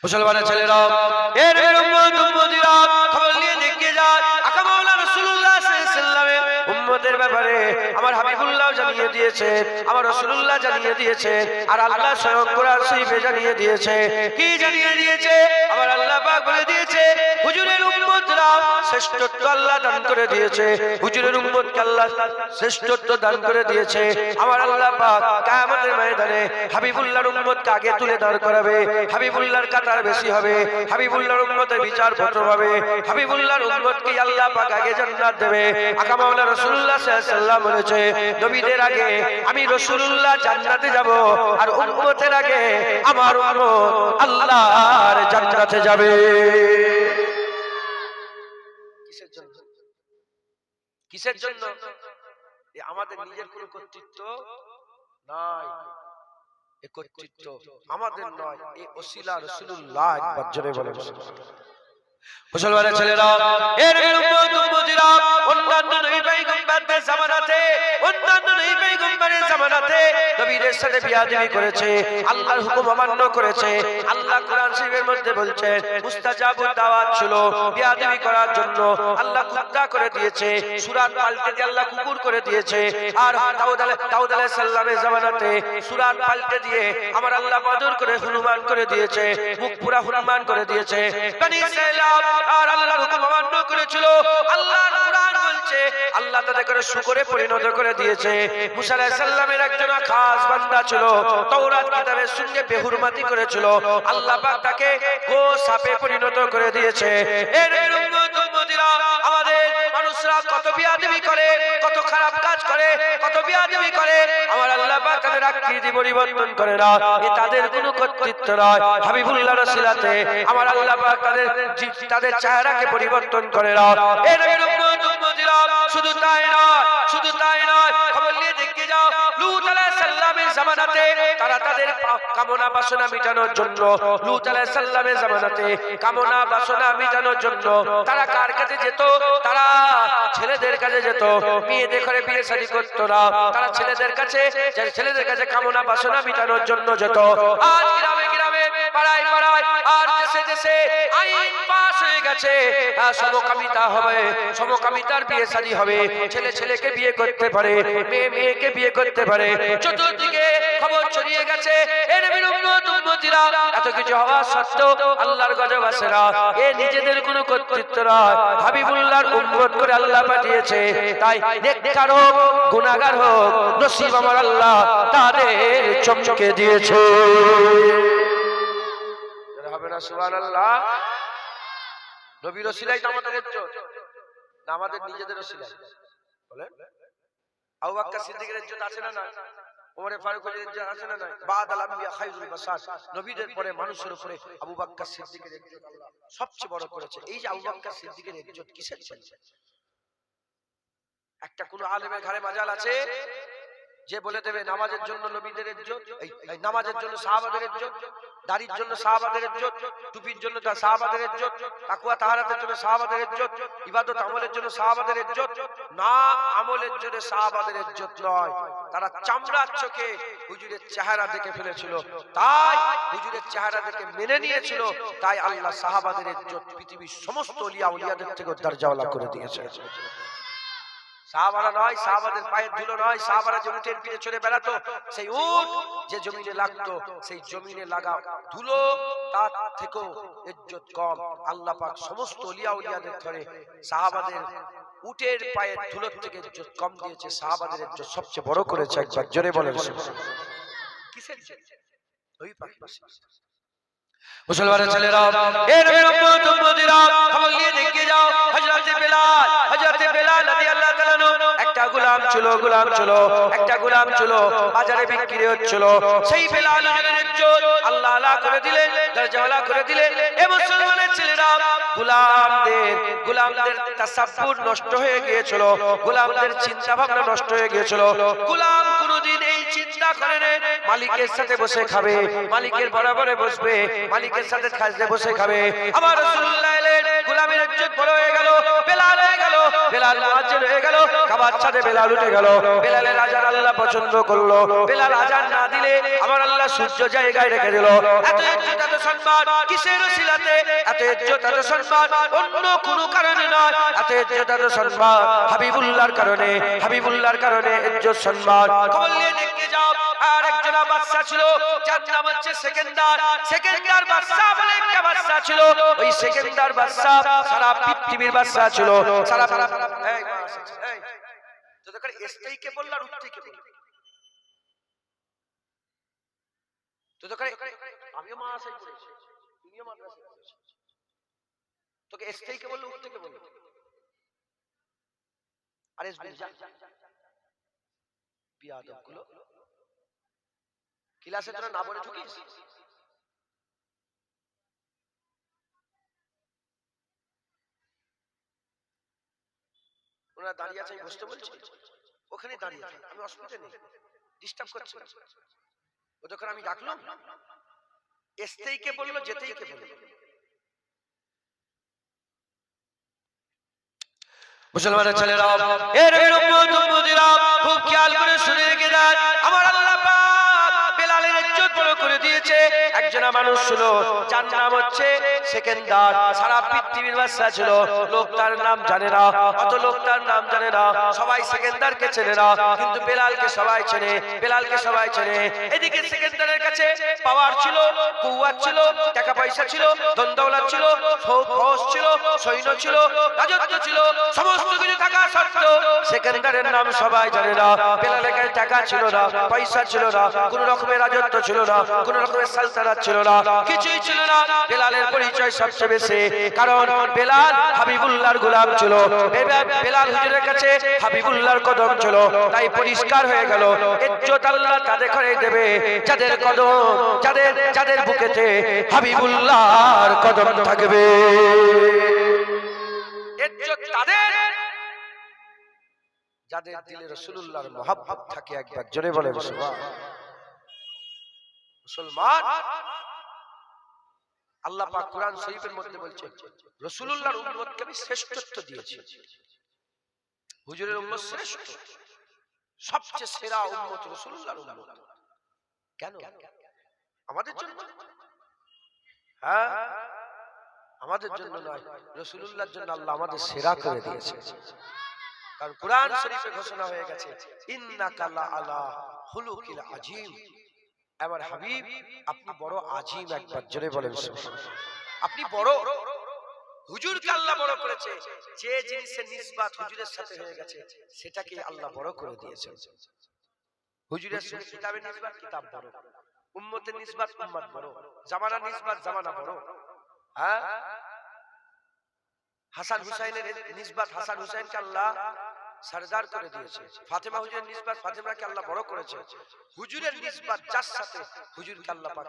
মুসলমানের ছেলেরা, এর উম্মত উম্মতিরা খবর নিয়ে দেখে যান আকা মাওলানা রাসূলুল্লাহ সাল্লাল্লাহু আলাইহি ওয়াসাল্লামের উম্মতের ব্যাপারে আমার হাবিবুল্লাহ জানিয়ে দিয়েছে, আমার রাসূলুল্লাহ জানিয়ে দিয়েছে, আর আল্লাহ স্বয়ং কোরআন শরীফে জানিয়ে দিয়েছে। কি জানিয়ে দিয়েছে? আমার আল্লাহ পাক বলে দিয়েছে, হুজুরের উম্মতরা শ্রেষ্ঠত্ব আল্লাহ দান করে দিয়েছে, হুজুরের উম্মতকে আল্লাহ শ্রেষ্ঠত্ব দান করে দিয়েছে। আমার আল্লাহ পাক কিয়ামতের ময়দানে হাবিবুল্লাহর উম্মতকে আগে তুলে দাঁড় করাবে, হাবিবুল্লাহর কাতার বেশি হবে, হাবিবুল্লাহর উম্মতের বিচার প্রথম হবে, হাবিবুল্লাহর উম্মতকে আল্লাহ পাক আগে জান্নাত দেবে। আকা মাওলানা রাসূলুল্লাহ সাল্লাল্লাহু আলাইহি ওয়াসাল্লাম বলেছে, নবীদের আগে আমি রাসূলুল্লাহ জান্নাতে যাব, আর উম্মতের আগে আমার উম্মত আল্লাহর জান্নাতে যাবে। কিসের জন্য? কিসের জন্য? আমাদের নিজের কোনো কর্তৃত্ব নাই, এই কর্তৃত্ব আমাদের নয়, এই ওসিলা রাসূলুল্লাহ একবার জোরে বলেন। মুসলমানের ছেলেরা, এর উম্মত উম্মতিরা অন্যান্য নবী পয়গম্বরদের জামানাতে, অন্যান্য নবী পয়গম্বরের জামানাতে নবীদের সাথে বিয়াদবি করেছে, আল্লাহর হুকুম অমান্য করেছে। আল্লাহ কোরআন শরীফের মধ্যে বলছেন, মুস্তাজাবুদ দাওয়াত ছিল বিয়াদবি করার জন্য আল্লাহ কুত্তা করে দিয়েছে, সূরা পাল্টে দিয়ে আল্লাহ কুকুর করে দিয়েছে। আর দাউদ আলাইহিস সালামের জামানাতে সূরা পাল্টে দিয়ে আমার আল্লাহ বদর করে হনুমান করে দিয়েছে, মুখ পুরা হনুমান করে দিয়েছে। বনি ইসরাঈল আর আল্লাহর হুকুম অমান্য করেছিল। আল্লাহর কোরআন বলছে আল্লাহ তাদের করে শুকরে পরিণত করে দিয়েছে। মুসা আলাইহিস সালামের একজন খাস বান্দা ছিল, তাওরাত কিতাবের সঙ্গে বেহুরমাতি করেছিল, আল্লাহ পাক তাকে গো সাপে পরিণত করে দিয়েছে। এর উম্মত উম্মতিরা, আমাদের মানুষরা কত বিয়াদবি করে, কত খারাপ কাজ করে, কত বিয়াদবি করে, আমার আল্লাহ পাক তাদের আকৃতি পরিবর্তন করে না, এ তাদের কোনো কর্তৃত্ব নয়। হাবিবুল্লাহর রাসূলাতে আমার আল্লাহ পাক তাদের চেহারাকে পরিবর্তন করে না। এর উম্মত উম্মতিরা, শুধু তাই নয়, শুধু তাই নয়, খবর নিয়ে দেখে যাও লূত আলাইহিস সালামের জামানাতে তারা তাদের কামনা বাসনা মিটানোর জন্য, লূত আলাইহিস সালামের জামানাতে কামনা বাসনা মিটানোর জন্য তারা কার কাছে যেত? তারা ছেলেদের কাছে যেত, মেয়েদের ঘরে বিয়ে শাদী করতো না, তারা ছেলেদের কাছে কামনা বাসনা মিটানোর জন্য যেত। আজ গ্রামে গ্রামে, পাড়ায় পাড়ায়, আর দেশে দেশে আইন পাস হয়ে গেছে, সমকামিতা হবে, সমকামিতার বিয়ে শাদী হবে, ছেলে ছেলেকে বিয়ে করতে পারে, মেয়ে মেয়েকে বিয়ে করতে পারে, চতুর্দিকে খবর ছড়িয়ে গেছে। এর উম্মত উম্মতিরা, এত কিছু হওয়া সত্ত্বেও আল্লাহর গজব আসে না, এ নিজেদের কোনো কর্তৃত্ব নয়, হাবিবুল্লাহর উম্মত করে আল্লাহ পাঠিয়েছে। তাই নেককার হোক গুনাহগার হোক, নসিব আমার আল্লাহ তাদের চমকে দিয়েছে। হবে না সুবহানাল্লাহ? নবীর ওসিলাই তো আমাদের ইজ্জত, না আমাদের নিজেদের ওসিলাই? বলেন, আবু বকর সিদ্দিকের ইজ্জত আছে না না? ওমর ফারুকের ইজ্জত আছে না না? বাদাল আম্বিয়া খায়রুল বাশার, নবীদের পরে মানুষের উপরে আবু বকর সিদ্দিকের ইজ্জত আল্লাহ সবচেয়ে বড় করেছে। এই যে আবু বকর সিদ্দিকের ইজ্জত কিসের জন্য? একটা কোন আলেমের ঘরে মাজাল আছে যে বলে দেবে নামাজের জন্য নবীদের ইজ্জত, এই নামাজের জন্য সাহাবাদের ইজ্জত, দাড়ির জন্য সাহাবাদের ইজ্জত, টুপির জন্য সাহাবাদের ইজ্জত, তাকওয়া তাহারাতের জন্য সাহাবাদের ইজ্জত, ইবাদত আমলের জন্য সাহাবাদের ইজ্জত? না, আমলের জন্য সাহাবাদের ইজ্জত নয়, তারা চামড়ার চোখে হুজুরের চেহারা দেখে ফেলেছিল, তাই হুজুরের চেহারা দেখে মেনে নিয়েছিল, তাই আল্লাহ সাহাবাদের ইজ্জত পৃথিবীর সমস্ত ওলিয়া উলিয়াদের থেকে দরজাওয়ালা করে দিয়েছে। সাহাবারা নয়, সাহাবাদের পায়ের ধুলো নয়, সাহাবারা যে উটের পিঠে চড়ে বেড়াতো, সেই উট যে জমিনে লাগতো, সেই জমিনে লাগা ধুলো তার থেকেও ইজ্জত কম। আল্লাহ পাক সমস্ত ওলিয়া উলিয়াদের ধরে সাহাবাদের উটের পায়ের ধুলোর থেকে ইজ্জত কম দিয়েছে, সাহাবাদের ইজ্জত সবচেয়ে বড় করেছে। একবার জোরে বলেন কিসের? ওই পাশে মুসলমানের ছেলেরা, এর উম্মত উম্মতিরা, খবর নিয়ে দেখে যাও হযরতে বেলাল, হযরতে বেলাল রাদিয়াল্লাহু তাআলা একটা গোলাম ছিল, একটা গোলাম ছিল, বাজারে বিক্রি হচ্ছিল। সেই বেলালের ইজ্জত আল্লাহ আলা করে দিলেন, দরজাওয়ালা করে দিলেন। এ মুসলমানের ছেলেরা, গোলামদের তাসাব্বুর নষ্ট হয়ে গিয়েছিল, গোলামদের চিন্তা ভাবনা নষ্ট হয়ে গিয়েছিল। গোলাম কোনদিন এই চিন্তা চিন্তা করেন মালিকের সাথে বসে খাবে, মালিকের বরাবরে বসবে, মালিকের সাথে খাজে বসে খাবে। আমার রাসূলুল্লাহ এলেন, গোলামের ইজ্জত বড় হয়ে গেল, বেলাল হয়ে গেল, বেলাল মুয়াজ্জিন হয়ে গেল, কাবার ছাদে বেলাল উঠে গেল। বেলালের আজান আল্লাহ পছন্দ করলো। বেলাল আজান না দিলে আমার আল্লাহ সূর্য জায়গায় রেখে দিল। এত ইজ্জত এত সম্মান কিসের ওসিলাতে? এত ইজ্জত এত সম্মান অন্য কোনো কারণে নয়। এত ইজ্জত এত সম্মান হাবিবুল্লাহর কারণে, হাবিবুল্লাহর কারণে ইজ্জত সম্মান। খবর নিয়ে দেখতে যাও, আর একজন বাদশা ছিল, যার নাম হচ্ছে সেকেন্দার। সেকেন্দার বাদশা বলে একটা বাদশা ছিল। ওই সেকেন্দার বাদশা সারা পৃথিবীর বাদশা ছিল। সারা এই এই তো দেখো এসটাইকে বলল আর উত্তরকে বলল। তো দেখো আমিও মাদ্রাসায় পড়েছি, তুমিও মাদ্রাসায় পড়েছো, তোকে এসটাইকে বলল উত্তরকে বলল। আরে বুঝা বিয়াদবগুলো ক্লাসে তোরা না বলে ঢুকিস। ওরা দাঁড়িয়ে আছে, আমি বসতে বলছি, ওখানে দাঁড়িয়ে আছে, আমি অসুবিধা নেই, ডিস্টার্ব করছি না। ও যখন আমি ডাকলাম এসতেই কে বললো, যেতেই কে বললো। মুসলমানের ছেলেরা, এর উম্মতিরা খুব খেয়াল করে শুনে রেখে দেন, আমার আল্লাহ পাক বেলালের ইজ্জত বড় করে দিয়েছে। একজন মানুষ ছিল, যার নাম হচ্ছে সেকেন্দার। সারা পৃথিবীর বাদশা ছিল, লোক তার নাম জানে না, অত লোক তার নাম জানে না, সবাই সেকেন্দারকে চেনে না, কিন্তু বেলালকে সবাই চেনে, বেলালকে সবাই চেনে। এদিকে সেকেন্দারের কাছে পাওয়ার ছিল, কুওয়াত ছিল, টাকা পয়সা ছিল, ধন দৌলত ছিল, ফৌজ ছিল, সৈন্য ছিল, রাজত্ব ছিল, সমস্ত কিছু থাকা সত্ত্বেও সেকেন্দারের নাম সবাই জানে না। বেলালের কাছে টাকা ছিল না, পয়সা ছিল না, কোন রকমের রাজত্ব ছিল না, কোন রকমের সালতানাত ছিল না, কিছুই ছিল না। বেলালের পরিচয় সবচেয়ে বেশি, কারণ বেলাল হাবিবুল্লাহর গোলাম ছিল। বেলাল হুজুরের কাছে হাবিবুল্লাহর কদম ছিল, তাই পরিষ্কার হয়ে গেল ইজ্জত আল্লাহ তাদের করে দেবে যাদের কদম, যাদের যাদের বুকেতে হাবিবুল্লাহর কদম থাকবে। ইজ্জত তাদের যাদের দিলে রাসূলুল্লাহর মহব্বত থাকে। একবার জোরে বলেন সুবহানাল্লাহ। মুসলমান, আল্লাহ পাক কোরআন শরীফের মধ্যে বলছেন রাসূলুল্লাহর উম্মতকে আমি শ্রেষ্ঠত্ব দিয়েছি। হুজুরের উম্মত শ্রেষ্ঠ, সবচেয়ে সেরা উম্মত রাসূলুল্লাহর উম্মত। কেন? আমাদের জন্য? হ্যাঁ, আমাদের জন্য নয়, রাসূলুল্লাহর জন্য আল্লাহ আমাদের সেরা করে দিয়েছে। কারণ কোরআন শরীফে ঘোষণা হয়ে গেছে ইন্নাকা লাআলা খুলুকিল আযীম। আমার হাবিব আপনি বড় আযীম। একবার জোরে বলেন সুবহানাল্লাহ। আপনি বড়, হুজুরকে আল্লাহ বড় করেছে। যে জিনিসের নিসবত হুজুরের সাথে হয়ে গেছে সেটাকে আল্লাহ বড় করে দিয়েছেন। হুজুরের সাথে কিতাবের নিসবত কিতাব বড়, উম্মতের নিসবত উম্মত বড়, জামানার নিসবত জামানা বড়। হ্যাঁ, হাসান হুসাইনের নিসবত হাসান হুসাইনকে আল্লাহ সরদার করে দিয়েছে। ফাতেমা হুজুরের নিসবত ফাতেমাকে আল্লাহ বড় করেছে। হুজুরের নিসবত যার সাথে হুজুরকে আল্লাহ পাক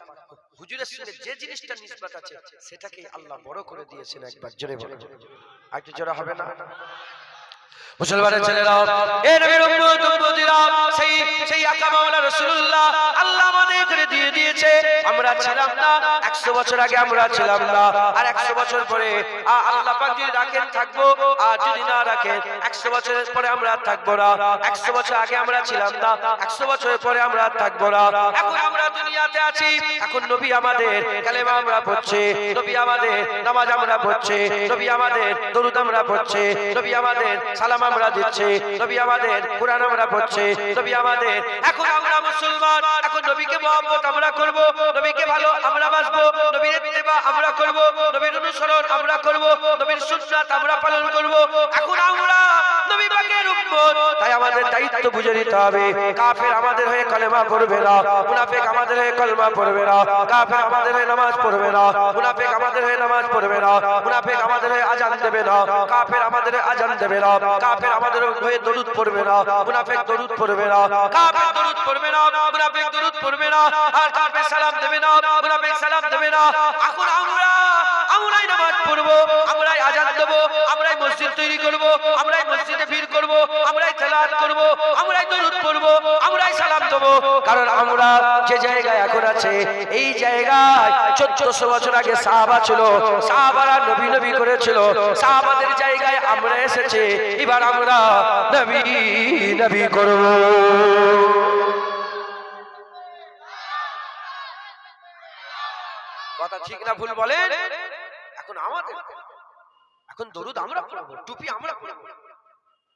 হুজুরের সঙ্গে যে জিনিসটা নিসবত আছে সেটাকে আল্লাহ বড় করে দিয়েছেন। একবার জোরে বলেন, একটু জোরে হবে না? মুসলমানের ছেলেরা, এ নবীর উম্মত উম্মতিরা, সেই সেই আকা মাওলানা রাসূলুল্লাহ আল্লাহ আমাদের করে দিয়ে দিয়েছে। আমরা ছিলাম না 100 বছর আগে, আমরা ছিলাম না, আর 100 বছর পরে আল্লাহ পাক যদি রাখেন থাকবো, আর যদি না রাখেন 100 বছরের পরে আমরা থাকবো না। 100 বছর আগে আমরা ছিলাম না, 100 বছরের পরে আমরা থাকবো না। এখন আমরা দুনিয়াতে আছি, এখন নবী আমাদের কালেমা আমরা পড়ছি, নবী আমাদের নামাজ আমরা পড়ছি, নবী আমাদের দরুদ আমরা পড়ছি, নবী আমাদের সালাম আমরা দিচ্ছি, নবী আমাদের কোরআন আমরা পড়ছি, নবী আমাদের। এখন আমরা মুসলমান, এখন নবীকে মহব্বত আমরা করব, নবীকে ভালো আমরা বাসবো, নবীর ইত্তেবা আমরা করব, নবীর অনুসরণ আমরা করব, নবীর সুন্নাত আমরা পালন করব। এখন আমরা নবী পাকের উম্মত, তাই আমাদের দায়িত্ব বুঝে নিতে হবে। কাফের আমাদের হয়ে কালেমা পড়বে না, মুনাফিক আমাদের হয়ে কলমা পড়বে না, কাফের আমাদের হয়ে নামাজ পড়বে না, মুনাফিক আমাদের হয়ে নামাজ পড়বে না, মুনাফিক আমাদের হয়ে আযান দেবে না, কাফের আমাদের হয়ে আযান দেবে না, কাফের আমাদের হয়ে দরুদ পড়বে না, মুনাফিক দরুদ পড়বে না, কাফের দরুদ পড়বে না, মুনাফিক দরুদ পড়বে না, আর কাফের সালাম দেবে না, মুনাফিক সালাম দেবে না। এখন আমরাই নামাজ পড়বো, আমরাই আযান দেব, আমরাই মসজিদ তৈরি করব, আমরাই মসজিদে ভিড় করব, আমরাই তেলাওয়াত করব, আমরাই দরুদ পড়ব, আমরাই সালাম দেব। কারণ আমরা যে জায়গায় এখন আছে এই জায়গায় 1400 বছর আগে সাহাবা ছিল, সাহাবারা নবী নবী করেছিল, সাহাবাদের জায়গায় আমরা এসেছে, এবার আমরা নবী নবী করব। কথা ঠিক না ভুল বলেন? এখন আমাদের, এখন দরুদ আমরা পড়বো, টুপি আমরা পড়বো।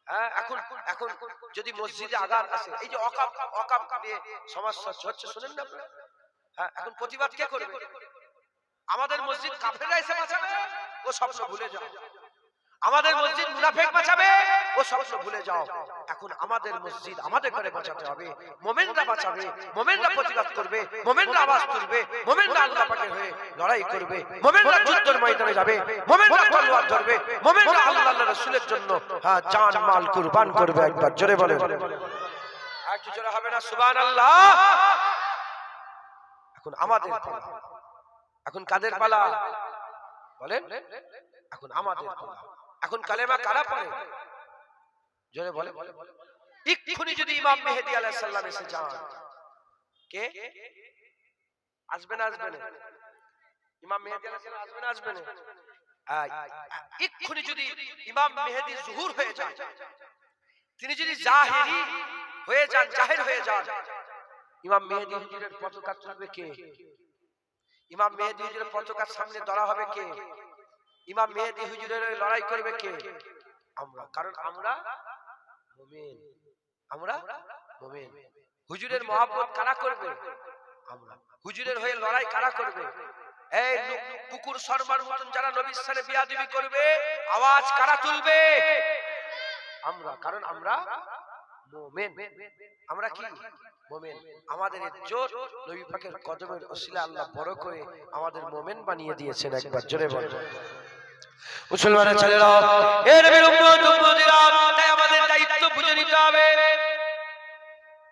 হ্যাঁ, এখন এখন যদি মসজিদে আগান আসে, এই যে ওয়াকফ নিয়ে সমস্যা হচ্ছে শুনেন না আপনারা? হ্যাঁ, এখন প্রতিবাদ কে করবে? আমাদের মসজিদ কাফেররা এসে বাঁচাবে, ও স্বপ্ন ভুলে যাও। আমাদের মসজিদ মুনাফিক বাঁচাবে, ও স্বপ্ন ভুলে যাও। এখন আমাদের মসজিদ আমাদের করে বাঁচাতে হবে। মুমিনরা বাঁচাবে, মুমিনরা প্রতিবাদ করবে, মুমিনরা আওয়াজ তুলবে, মুমিনরা আল্লাহ পাকের হয়ে লড়াই করবে, মুমিনরা যুদ্ধের ময়দানে যাবে, মুমিনরা তলোয়ার ধরবে, মুমিনরা আল্লাহর রাসূলের জন্য জান মাল কুরবান করবে। একবার জোরে বলেন, একটু জোরে হবে না সুবহানাল্লাহ? এখন আমাদের পালা, এখন কাদের পালা বলেন? এখন আমাদের পালা। এখন কালেমা কারা পড়ে? জোরে বলে। এক্ষুনি যদি ইমাম মেহেদী আলাইহিস সালাম এসে যান, কে আসবে না? আসবে না? ইমাম মেহেদী আলাইহিস সালাম আসবে না? আসবে না? এক্ষুনি যদি ইমাম মেহেদী জুহুর হয়ে যান, তিনি যদি জাহিরি হয়ে যান, জাহির হয়ে যান, ইমাম মেহেদী হুজুরের পতাকা তুলবে কে? ইমাম মেহেদী হুজুরের পতাকার সামনে ধরা হবে কে? ইমাম মেহেদী হুজুরের লড়াই করবে কে? আমরা। কারণ আমরা মুমিন, আমরা মুমিন। হুজুরের মহব্বত কারা করবে? আমরা। হুজুরের হয়ে লড়াই কারা করবে? এই কুকুর শর্মার মতন যারা নবীর সাথে বিয়াদবি করবে, আওয়াজ কারা তুলবে? আমরা। কারণ আমরা মুমিন। আমরা কি মুমিন। আমাদের ইজ্জত নবী পাকের কদমের ওসিলা আল্লাহ বড় করে আমাদের মুমিন বানিয়ে দিয়েছেন। একবার জোরে বলেন মুসলমানের ছেলেরা, এর উম্মত উম্মতিরা, তাই আমাদের দায়িত্ব বুঝে নিতে হবে,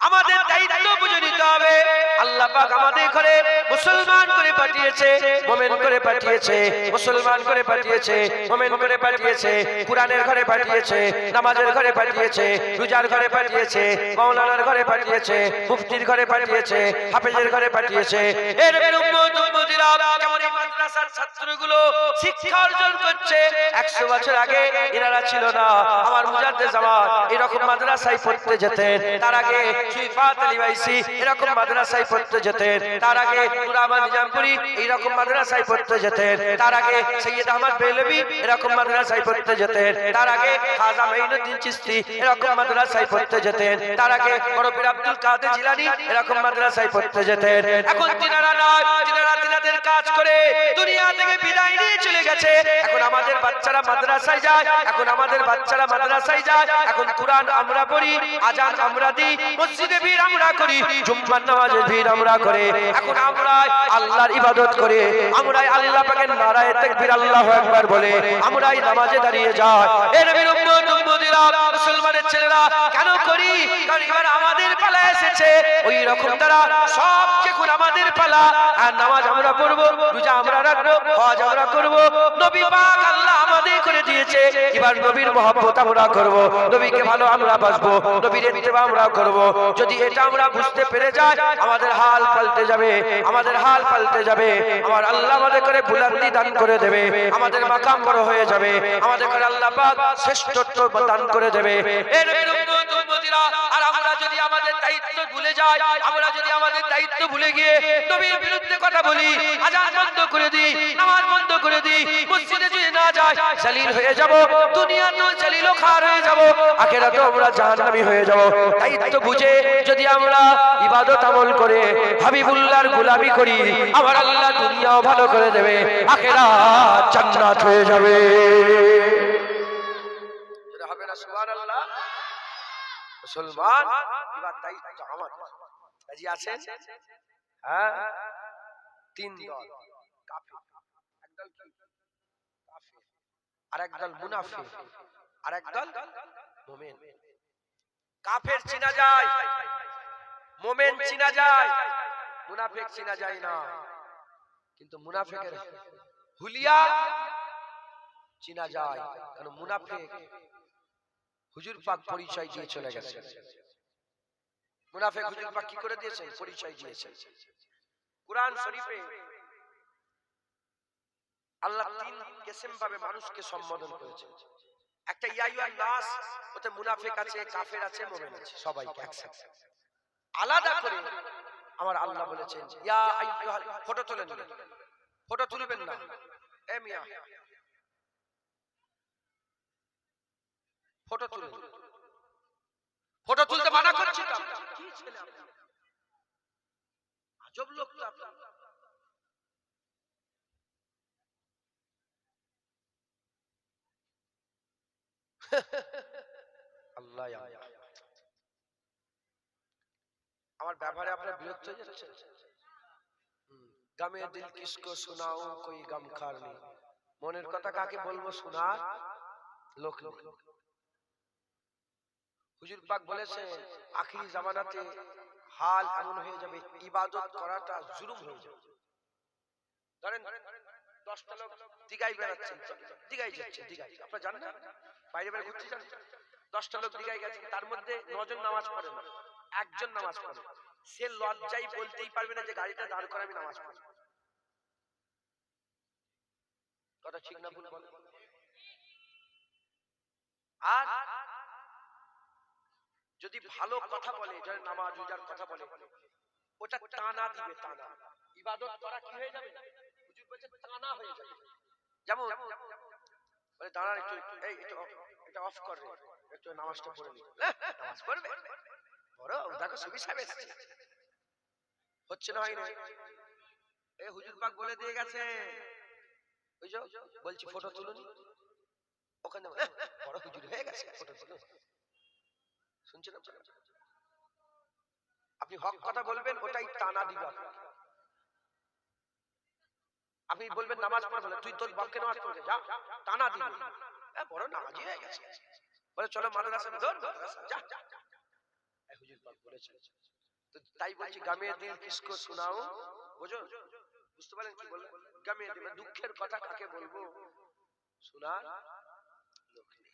আমাদের দায়িত্ব বুঝে নিতে হবে। আল্লাহ পাক আমাদের ঘরে মুসলমান করে পাঠিয়েছে, মুমিন করে পাঠিয়েছে, মুসলমান করে পাঠিয়েছে, মুমিন করে পাঠিয়েছে, কুরআনের ঘরে পাঠিয়েছে, নামাজের ঘরে পাঠিয়েছে, রোজার ঘরে পাঠিয়েছে, মাওলানার ঘরে পাঠিয়েছে, মুফতির ঘরে পাঠিয়েছে, হাফেজের ঘরে পাঠিয়েছে। এর উম্মত উম্মতিরা, যেমন এই মাদ্রাসার ছাত্রগুলো শিক্ষা অর্জন করছে, 100 বছর আগে এনারা ছিল না। আমার মুজাদ্দেদ জামান এরকম মাদ্রাসায় পড়তে যেতেন, তার আগে সুইফাত আলী বাইসি এরকম মাদ্রাসায় পড়তে যেতেন, তার আগে নূর আহমদ নিজামপুরি এইরকম মাদ্রাসায় পড়তে যেতেন, তার আগে সৈয়দ আহমদ বেলবি এরকম মাদ্রাসায় পড়তে যেতেন, তার আগে খাজা মাইনুদ্দিন চিশতি এরকম মাদ্রাসায় পড়তে যেতেন, তার আগে বড় পীর আব্দুল কাদের জিলানী এরকম মাদ্রাসায় পড়তে যেতেন। এখন তিনারা নয়, তিনারা তিনাদের কাজ করে দুনিয়া থেকে বিদায় নিয়ে চলে গেছে। এখন আমাদের বাচ্চারা মাদ্রাসায় যায়, এখন আমাদের বাচ্চারা মাদ্রাসায় যায়, এখন কুরআন আমরা পড়ি, আজান আমরা দিই, মসজিদে ভিড় আমরা করি, জুম্মার নামাজে ভিড় আমরা করে, এখন আমরা আল্লাহর ইবাদত করে, আমরাই আল্লাহ পাকের নারায়ে তাকবীর আল্লাহু আকবার বলে আমরাই নামাজে দাঁড়িয়ে যাই। এর উম্মত উম্মতিরা, মুসলমানের ছেলেরা কেন করি? কারণ এবার আমাদের পালা এসেছে। ওই রকম তারা সব যখন আমাদের পালা, আর নামাজ আমরা পড়বো, রোজা আমরা রাখবো, হজ আমরা করব, নবী পাক আল্লাহ আমাদের করে দিয়েছে। এবার নবীর মহব্বত আমরা করব, নবীকে ভালো আমরা বাসবো, নবীর ইত্তেবা আমরা করব। যদি এটা আমরা বুঝতে পেরে যাই, আমাদের হাল পাল্টে যাবে, আমাদের হাল পাল্টে যাবে। আমার আল্লাহ আমাদের করে বুলন্দি দান করে দেবে, আমাদের মাকাম বড় হয়ে যাবে, আমাদের করে আল্লাহ পাক শ্রেষ্ঠত্ব দান করে দেবে। এর উম্মত উম্মতিরা, আর আমরা যদি আমাদের দায়িত্ব ভুলে যাই, আমরা যদি আমাদের দায়িত্ব ভুলে গিয়ে নবীর বিরুদ্ধে কথা বলি, আজান বন্ধ করে দিই, নামাজ বন্ধ করে দিই, মসজিদে যদি না যাই, জালিল হয়ে যাব, দুনিয়াতেও জালিল ও খার হয়ে যাব, আখিরাতেও আমরা জাহান্নামী হয়ে যাব। দায়িত্ব বুঝে যদি আমরা ইবাদত আমল করে হাবিবুল্লাহর গোলামি করি, আমার আল্লাহ দুনিয়াও ভালো করে দেবে, আখিরাত জান্নাত হয়ে যাবে। এটা হবে না সুবহানাল্লাহ? মুসলমান এবার দায়িত্ব আমাদের। রাজি আছেন? হ্যাঁ, তিন দল, কাফির, একদল কাফির, আরেকদল মুনাফিক, আরেকদল মুমিন। কাফের চিনা যায়, মুমিন চিনা যায়, মুনাফিক চিনা যায় না। কিন্তু মুনাফিকের হুলিয়া চিনা যায়, কারণ মুনাফিক হুজুর পাক পরিচয় দিয়ে চলে গেছে। মুনাফিক হুজুর পাক কি করে দিয়েছেন? পরিচয় দিয়েছেন। কুরআন শরীফে আল্লাহ তিন কিসম ভাবে মানুষকে সম্বোধন করেছেন। একটা ইয়া আইয়ুহান নাস, ওতে মুনাফিক আছে, কাফের আছে, মুমিন আছে, সবাইকে একসাথে। আলাদা করে আমার আল্লাহ বলেছেন ইয়া আইয়ুহাল, ফটো তুলে নেবেন, ফটো তুলবেন না এ মিয়া, ফটো তুলে, ফটো তুলতে মানা করছি তো। কি ছেলে আপনি, আজব লোক তো আপনি। আল্লাহ আমার ব্যবহারে আপনার বিরক্ত হয়ে যাচ্ছে। গামে দিল কিসকো শোনাও কোই গম খার নেই, মনের কথা কাকে বলবো শোনার লোক নেই। হুজুর পাক বলেছেন আখিরি জামানাতে হাল এমন হয়ে যাবে, ইবাদত করাটা জুলুম হয়ে যাবে। ধরেন 10টা লোক দিঘায় বেড়াচ্ছেন, দিঘায় যাচ্ছেন, দিঘায় আপনারা জানেন না, বাইরে বাইরে ঘুরতে যান, 10টা লোক দিঘায় গেছেন, তার মধ্যে 9 জন নামাজ পড়ে না, একজন নামাজ পড়ে। সে লজ্জায় বলতেই পারবে না যে গাড়িটা দাঁড় করে আমি নামাজ পড়ি। কথা ঠিক না ভুল বলেন? আর যদি ভালো কথা বলে, যারা নামাজ রোজার কথা বলে, ওটা টানা দিবে, টানা। ইবাদত করা কি হয়ে যাবে? হুজুর বলেছে টানা হয়ে যাবে। যেমন বলে দাঁড়ান একটু, এই এটা অফ কর রে, একটু নামাজটা পড়ে নি। নামাজ পড়বে বড় দেখো সুবি সাহেব এসেছে, হচ্ছে না, হয় না। এই হুজুর পাক বলে দিয়ে গেছে, ওই যে বলছি ফটো তুলুন, ওখানে বড় হুজুর হয়ে গেছে, ফটো তুলুন। শুনছেন আপনি হক কথা বলবেন, ওটাই টানা দিবে। আপনি বলবেন নামাজ পড়বে, তুই তোর বাপকে নামাজ পড়বে যা, টানা দিবে। বড় নামাজি হয়ে গেছে, বলে চলো মাদ্রাসা ধর, যা। হুজুর পাক বলেছেন। তো তাই বলছি গামে দিল কিসকো শোনাও, বুঝো, বুঝতে পারেন কি বললেন? গামে দিল, দুঃখের কথা কাকে বলবো শোনার লোক নেই।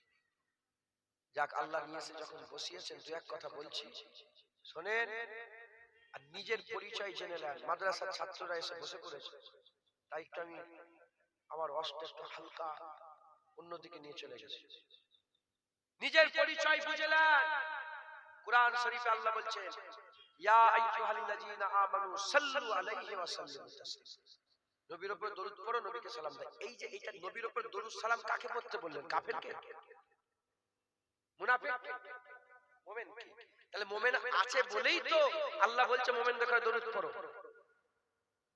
যাক, আল্লাহ নিয়েছে যখন বসিয়েছেন, দু এক কথা বলছি শোনেন, আর নিজের পরিচয় জেনে নেন। মাদ্রাসার ছাত্ররা এসে বসে পড়েছে, তাই একটু আমি আমার অস্ত্র একটু হালকা অন্যদিকে নিয়ে চলে গেছি। নিজের পরিচয় বুঝে নেন। কুরআন শরীফে আল্লাহ বলছেন ইয়া আইয়ুহাল্লাযীনা আমানু সাল্লু আলাইহি ওয়া সাল্লিমু তাসলিমা, নবীর উপর দরুদ পড়ো, নবীকে সালাম দাও। এই যে এটা নবীর উপর দরুদ সালাম কাকে পড়তে বললেন? কাফেরকে? মুনাফিক? মুমিন? তাহলে মুমিন আছে বলেই তো আল্লাহ বলছে মুমিনদের করে দরুদ পড়ো।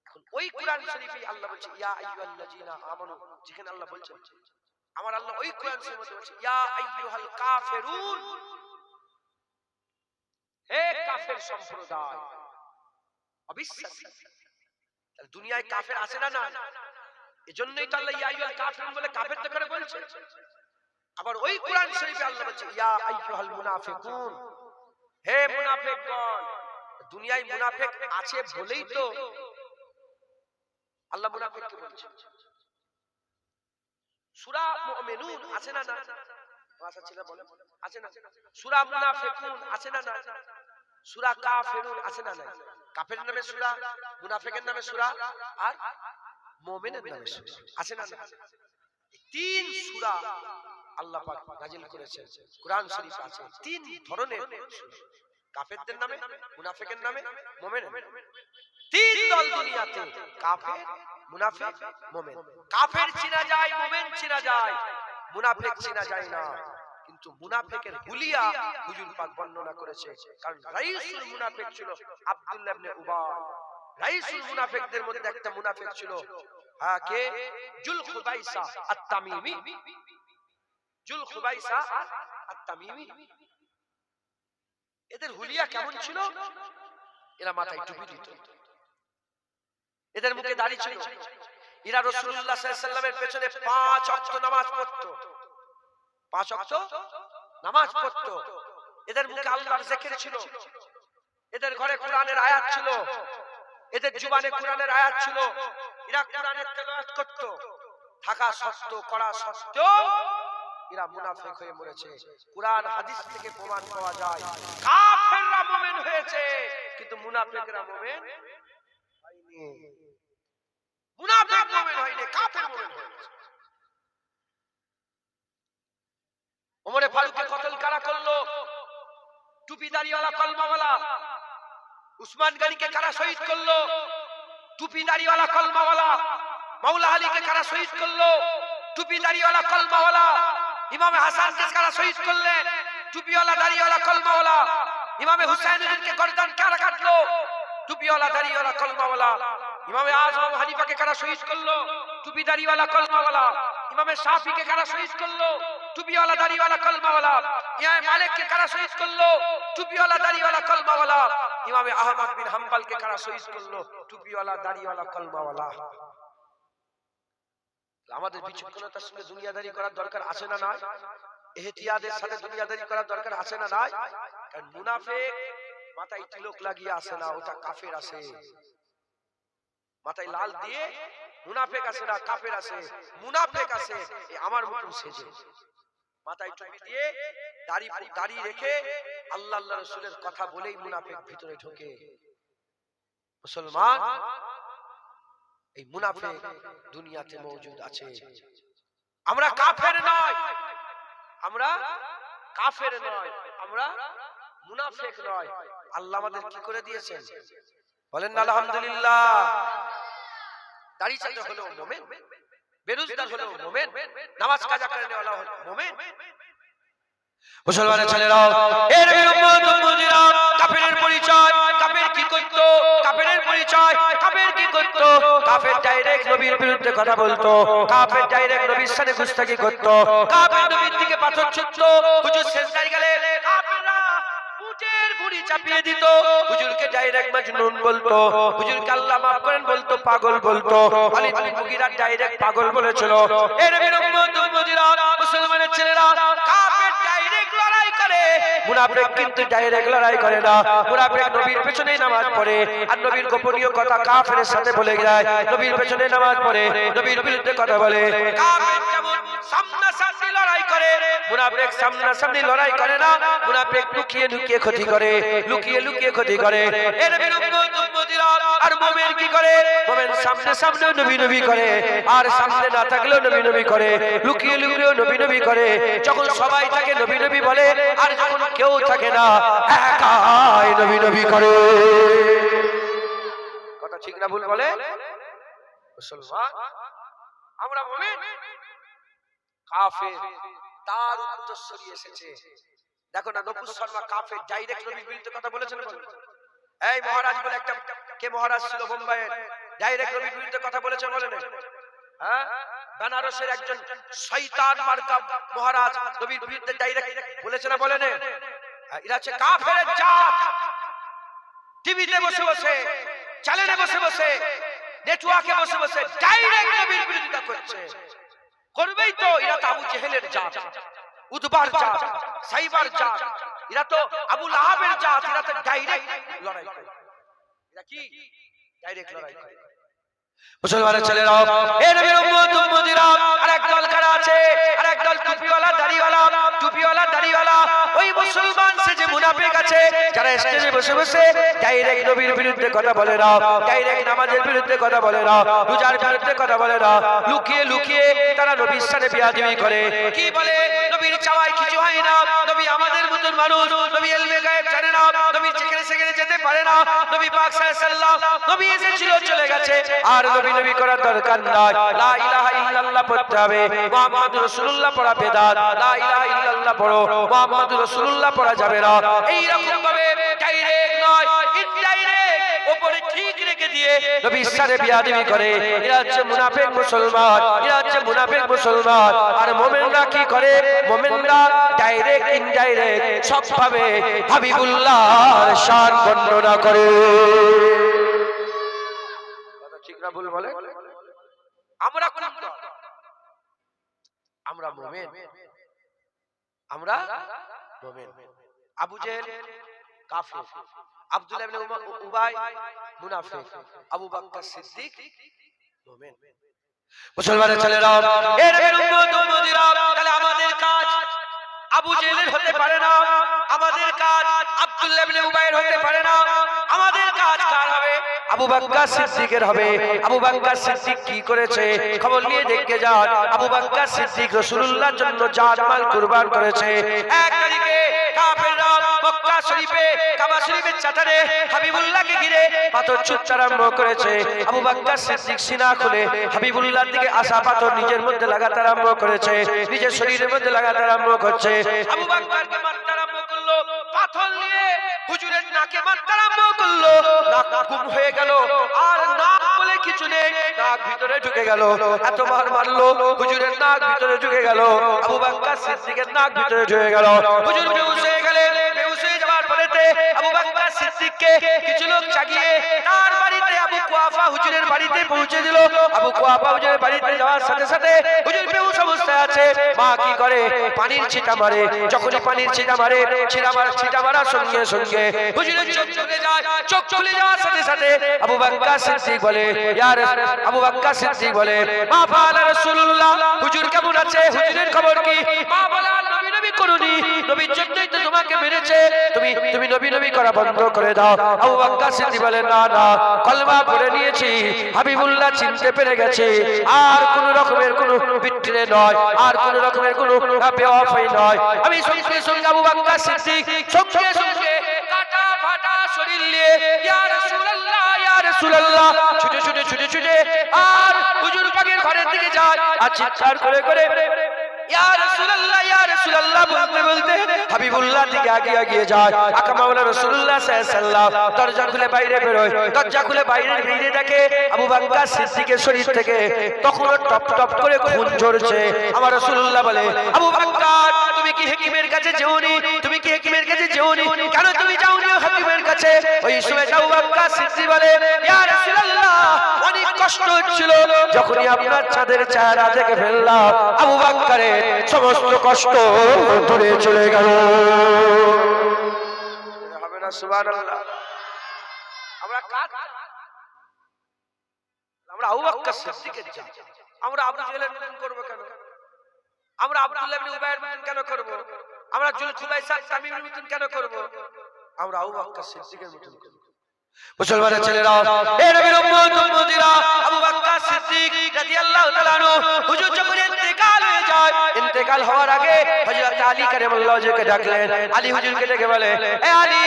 এখন ওই কুরআন শরীফে আল্লাহ বলছে ইয়া আইয়ুহাল্লাযীনা আমানু, যেখানে আল্লাহ বলছেন, আমার আল্লাহ ওই কুরআন শরীফের মধ্যে বলছে ইয়া আইয়ুহাল কাফিরুন, হে কাফের সম্প্রদায়, অবিশ্বাসী। তাহলে দুনিয়ায় কাফের আছে না? না। এজন্যই তো আল্লাহ ইয়া আইয়ুহাল কাফিরুন বলে কাফেরদের করে বলছে। আবার ওই কুরআন শরীফে আল্লাহ বলছে ইয়া আইয়ুহাল মুনাফিকুন, হে মুনাফিকগণ। দুনিয়ায় মুনাফিক আছে বলেই তো আল্লাহ মুনাফিককে বলছে। সূরা মুমিনুন আছে না? না ভাষা ছিল বলে আছে না? সূরা মুনাফিকুন আছে না? না। সূরা কাফিরুন আছে না? না। কাফেরের নামে সূরা, মুনাফিকের নামে সূরা, আর মুমিনের নামে সূরা আছে না? না। তিন সূরা আল্লাহ পাক নাযিল করেছেন কুরআন শরীফ আছে, তিন ধরনের সূরা, কাফেরদের নামে, মুনাফিকের নামে, মুমিনের নামে। তিন দল দুনিয়াতে, কাফের, মুনাফিক, মুমিন। কাফের চিনা যায়, মুমিন চিনা যায়, মুনাফিক চিনা যায় না। কিন্তু মুনাফিকের হুলিয়া হুজুর পাক বর্ণনা করেছে, কারণ রাইসুল মুনাফিক ছিল আব্দুল্লাহ ইবনে উবাই। রাইসুল মুনাফিকদের মধ্যে একটা মুনাফিক ছিল, হ্যাঁ, কে? জুলখুবাইসা আত-তামিমি। জুলখুবাইসা আত-তামিমি। এদের হুলিয়া কেমন ছিল? এরা মাথায় টুপি দিত, এদের মুখে দাড়ি ছিল, এরা রাসূলুল্লাহ সাল্লাল্লাহু আলাইহি ওয়াসাল্লামের পেছনে 5 ওয়াক্ত নামাজ পড়তো, 5 ওয়াক্ত নামাজ পড়তো। এদের মুখে আল্লাহর জিকির ছিল, এদের ঘরে কোরআনের আয়াত ছিল, এদের জবানে কোরআনের আয়াত ছিল, এরা কোরআনের তেলাওয়াত করত। থাকা সত্ত্বেও, করা সত্ত্বেও এরা মুনাফিক হয়ে মরেছে। কুরআন হাদিস থেকে প্রমাণ পাওয়া যায় কাফেররা মুমিন হয়েছে, কিন্তু মুনাফিকরা মুমিন হয়নি। মুনাফিক মুমিন হয়নি, কাফের মুমিন হয়েছে। ওমরে ফারুককে কতল কারা করলো? টুপিদারিওয়ালা কলমাওয়ালা। উসমান গনিকে কারা শহীদ করলো? টুপিদারিওয়ালা কলমাওয়ালা। মাওলা আলীকে কারা শহীদ করলো? টুপিদারিওয়ালা কলমাওয়ালা। ইমামে হাসানকে কারা শহীদ করলেন? টুপিওয়ালা দাড়িওয়ালা কলমাওয়ালা। ইমামে হুসাইনকে গর্দান কারা কাটলো? টুপিওয়ালা দাড়িওয়ালা কলমাওয়ালা। ইমামে আজম হানিফাকে কারা শহীদ করলো? টুপিদারিওয়ালা কলমাওয়ালা। ইমামে শাফিকে কারা শহীদ করলো? টুপিওয়ালা দাড়িওয়ালা কলমাওয়ালা। ইমাম মালিককে কারা শহীদ করলো? টুপিওয়ালা দাড়িওয়ালা কলমাওয়ালা। ইমামে আহমদ বিন হাম্বলকে কারা শহীদ করলো? টুপিওয়ালা দাড়িওয়ালা কলমাওয়ালা। আমাদের বিচক্ষণতার সঙ্গে দুনিয়াদারি করার দরকার আছে না নাই? ইহতিয়াদের সাথে দুনিয়াদারি করার দরকার আছে না নাই? কারণ মুনাফিক মাথায় তিলক লাগিয়ে আসে না, ওটা কাফের আসে। মাথায় লাল দিয়ে মুনাফিক আসে না, কাফের আসে। মুনাফিক আসে এই আমার মতো সেজে, মাথায় টুপি দিয়ে দাড়ি রেখে আল্লাহ আল্লাহ রাসূলের কথা বলেই মুনাফিক ভিতরে ঢোকে। মুসলমান, এই মুনাফিক দুনিয়াতে মওজুদ আছে। আমরা কাফের নয়, আমরা কাফের নয়, আমরা মুনাফিক নয়। আল্লাহ আমাদের কি করে দিয়েছেন বলেন না আলহামদুলিল্লাহ। দাড়ি চাচা হলো মুমিন, বেরোজগার হলো মুমিন, নামাজ কাজা করেনেওয়ালা হলো মুমিন। মুসলমানের ছেলেরাও, এর উম্মত উম্মতিরা, কাফেরের পরিচয়, কাফের কি করত? কাফেরের পরিচয়, কাফের কি করত? কাফের ডাইরেক্ট নবীর বিরুদ্ধে কথা বলতো, কাফের ডাইরেক্ট নবীর সাথে গুস্তাখি করত, কাফের নবীর দিকে পাথর ছুঁড়তো। হুজুর সেজদায় গেলে কাফেররা উটের ভুঁড়ি চাপিয়ে দিত, হুজুরকে ডাইরেক্ট মাজনুন বলতো, হুজুরকে আল্লাহ মাফ করেন বলতো, পাগল বলতো। খালিদ বিন মুগীরা ডাইরেক্ট পাগল বলেছিল। এর উম্মত উম্মতিরা, মুসলমানের ছেলেরা, কাফের ডাইরেক্ট লড়াই করে, মুনাফিক কিন্তু ডাইরেক্ট লড়াই করে না। মুনাফিক নবীর পেছনেই নামাজ পড়ে আর নবীর গোপনীয় কথা কাফেরের সাথে বলে যায়, নবীর পেছনে নামাজ পড়ে, নবীর বিরুদ্ধে কথা বলে। কাফের যেমন সামনাসামনি লড়াই করে, মুনাফিক সামনাসামনি লড়াই করে না। মুনাফিক লুকিয়ে লুকিয়ে ক্ষতি করে, লুকিয়ে লুকিয়ে ক্ষতি করে। এর উম্মত উম্মতিরা, আর মুমিন কি করে? মুমিন সামনে সামনে নবী নবী করে, আর সামনে না থাকলেও নবী নবী করে, লুকিয়ে লুকিয়ে নবী নবী করে। যখন সবাই থাকে নবী নবী বলে, আর যখন কেউ থাকে না একাই নবী নবী করে। কথা ঠিক না ভুল বলে? মুসলমান, আমরা মুমিন, কাফের তার উত্তরসূরি এসেছে। দেখো না, নপুর শর্মা কাফের ডাইরেক্ট নবীর বিরুদ্ধে কথা বলেছেন। এই মহারাজ বলে একটা কে মহারাজ ছিল বোম্বাইয়ের, ডাইরেক্ট নবীর বিরুদ্ধে কথা বলেছে বলেন? হ্যাঁ, বেনারসের একজন শয়তান মার্কা মহারাজ নবীর বিরুদ্ধে ডাইরেক্ট বলেছে না বলেন? এরা হচ্ছে কাফেরের জাত। টিভিতে বসে বসে, চ্যানেলে বসে বসে, নেটওয়ার্কে বসে বসে ডাইরেক্ট নবীর বিরোধিতা করছে। করবেই তো, এরা তো আবু জেহেলের জাত, উতবার জাত, সাইবার জাত, এরা তো আবু লাহাবের জাত। এরা তো ডাইরেক্ট লড়াই করে। এরা কি ডাইরেক্ট লড়াই করে? মুসলমানের ছেলেরা, এর উম্মত উম্মতিরা, আর একদল কারা আছে? আর একদল টুপিওয়ালা দাড়িওয়ালা, টুপিওয়ালা দাড়িওয়ালা ওই মুসলমান সে যে মুনাফিক আছে, যারা স্টেজে বসে বসে ডাইরেক্ট নবীর বিরুদ্ধে কথা বলে না, ডাইরেক্ট নামাজের বিরুদ্ধে কথা বলে না, রোজার বিরুদ্ধে কথা বলে না, লুকিয়ে লুকিয়ে তারা নবীর সাথে বিয়াদবি করে। কি বলে? নবীর চাওয়ায় কিছু হয় না, নবী আমাদের মতন মানুষ, নবী ইলমে গায়েব জানে না, নবী যেখানে সেখানে যেতে পারে না, নবী পাক সাল্লাল্লাহু আলাইহি ওয়াসাল্লাম নবী এসেছিল চলে গেছে, আর নবী নবী করার দরকার নাই। লা ইলাহা ইল্লাল্লাহ পড়তে হবে, মুহাম্মাদুর রাসূলুল্লাহ পড়া বেদাত। লা ইলাহা ইল্লাল্লাহ পড়ো, মুহাম্মাদুর রাসূলুল্লাহ পড়া যাবে না। এই রকম ভাবে ডাইরেক্ট নয়, ইনডাইরেক্ট উপরে ঠিক রেখে দিয়ে নবীর সাথে বিয়াদবি করে। এরা হচ্ছে মুনাফিক মুসলমান, এরা হচ্ছে মুনাফিক মুসলমান। আর মুমিনরা কি করে? মুমিনরা ডাইরেক্ট ইনডাইরেক্ট সব ভাবে হাবিবুল্লাহর শান বর্ণনা করে। ঠিক না ভুল বলে? আমরা কোন দল? আমরা মুমিন, আমরা মুমিন। আবু জেহেল কাফির, আব্দুল্লাহ ইবনে উবাই মুনাফিক, আবু বকর সিদ্দিক মুমিন। মুসলমানের ছেলেরা, এর উম্মত উম্মতিরা, তাহলে আমাদের কাজ আবু জেহেলের হতে পারে না, আমাদের কাজ আব্দুল্লাহ ইবনে উবাইর হতে পারে না, আমাদের কাজ কার হবে? আবু বকর সিদ্দিকের হবে। আবু বকর সিদ্দিক কি করেছে খবর নিয়ে দেখে যান। আবু বকর সিদ্দিক রাসূলুল্লাহর জন্য জান মাল কুরবান করেছে। এক তারিখে কাফেররা মক্কা শরীফে কাবা শরীফের চাতারে হাবিবুল্লাহকে ঘিরে পাথর ছুঁড়তে আরম্ভ করেছে। আবু বকর সিদ্দিক সিনা খুলে হাবিবুল্লাহর দিকে আসা পাথর নিজের মধ্যে লাগাতে আরম্ভ করেছে, নিজের শরীরের মধ্যে লাগাতে আরম্ভ করছে। আবু বকরকে মারতে আরম্ভ করলো, পাথর নিয়ে হুজুরের নাকে মারতে আরম্ভ করলো। নাক গুম হয়ে গেল, আর নাক বলে কিছু নেই, নাক ভিতরে ঢুকে গেল। এত মার মারলো, হুজুরের নাক ভিতরে ঢুকে গেল, আবু বকর সিদ্দিকের নাক ভিতরে ঢুকে গেল। হুজুর বেহুশ হয়ে গেলেন। বেহুশ হয়ে যাওয়ার পরেতে আবু বকর সিদ্দিককে কিছু লোক জাগিয়ে তার বাড়িতে আবু কুয়াফা হুজুরের বাড়িতে পৌঁছে দিল। আবু কুয়াফা হুজুরের বাড়িতে যাওয়ার সাথে সাথে হুজুর বেহুশ অবস্থায় আছে। মা কি করে? পানির ছিটা মারে। যখনই পানির ছিটা মারে, ছিটা মারার সঙ্গে সঙ্গে হুজুরের চোখ খুলে যায়। চোখ খুলে যাওয়ার সাথে সাথে আবু বকর সিদ্দিক বলে, আবু বকর সিদ্দিক বলে, মা ফাআলা রাসূলুল্লাহ, হুজুর কেমন আছে? হুজুরের খবর কি? মা বলে, নবী নবী করুনি, নবীর জন্যই তো তোমাকে মেরেছে, তুমি নবী নবী করা বন্ধ করে দাও। আবু বকর সিদ্দিক বলে, না না, কলমা পড়ে নিয়েছি, হাবিবুল্লাহ চিনতে পেরে গেছে, আর কোন রকমের কোন বিট্রে নয়, আর কোন রকমের কোন বেওয়াফাই নয়। আমি সঙ্গে সঙ্গে আবু বকর সিদ্দিক সঙ্গে সঙ্গে কাটা ফাটা শরীর নিয়ে ইয়া রাসূলুল্লাহ, ইয়া রাসূলুল্লাহ ছুটে ছুটে ছুটে ছুটে আর হুজুর পাকের ঘরের দিকে যায়, আর চিৎকার করে করে ইয়া রাসূলুল্লাহ, ইয়া রাসূলুল্লাহ বলতে বলতে হাবিবুল্লাহ দিকে আগিয়ে যায়। আকা মাওলানা রাসূলুল্লাহ সাল্লাল্লাহু আলাইহি ওয়াসাল্লাম দরজা খুলে বাইরে বের হয়। দরজা খুলে বাইরে বেরিয়ে দেখে আবু বকর সিদ্দিকের শরীর থেকে তখন টপ টপ করে খুন ঝরছে। আমার রাসূলুল্লাহ বলে, আবু বকর তুমি কি হাকিমের কাছে যাওনি? তুমি কি হাকিমের কাছে যাওনি? কেন তুমি যাওনি হাকিমের কাছে? ওই সময় আবু বকর সিদ্দিক বলে, ইয়া রাসূলুল্লাহ অনেক কষ্ট হচ্ছিল, যখনই আপনার চাঁদের চেহারা দেখে ফেললাম আবু বকরের সমস্ত কষ্ট দূরে চলে গেল। হবে না সুবহানাল্লাহ? আমরা আবু বকর সিদ্দিকের জাত, আমরা আবু জেহেলের মতন করব কেন? আমরা আব্দুল্লাহ ইবনে উবাইয়ের মতন কেন করব? আমরা জুলজুলাইসা তামিমের মতন কেন করব? আমরা আবু বকর সিদ্দিকের মতন করব। মুসলমানের ছেলেরা, এ নবীর উম্মত উম্মতিরা, আবু বকর সিদ্দিক রাদিয়াল্লাহু তাআলা আনহু হুজুর যখন ইন্তেকাল হয়ে যায়, ইন্তেকাল হওয়ার আগে হযরত আলী কারিমুল্লাহ ওয়াজহুকে ডাকলেন। আলী হুজুরকে ডেকে বলে, এ আলী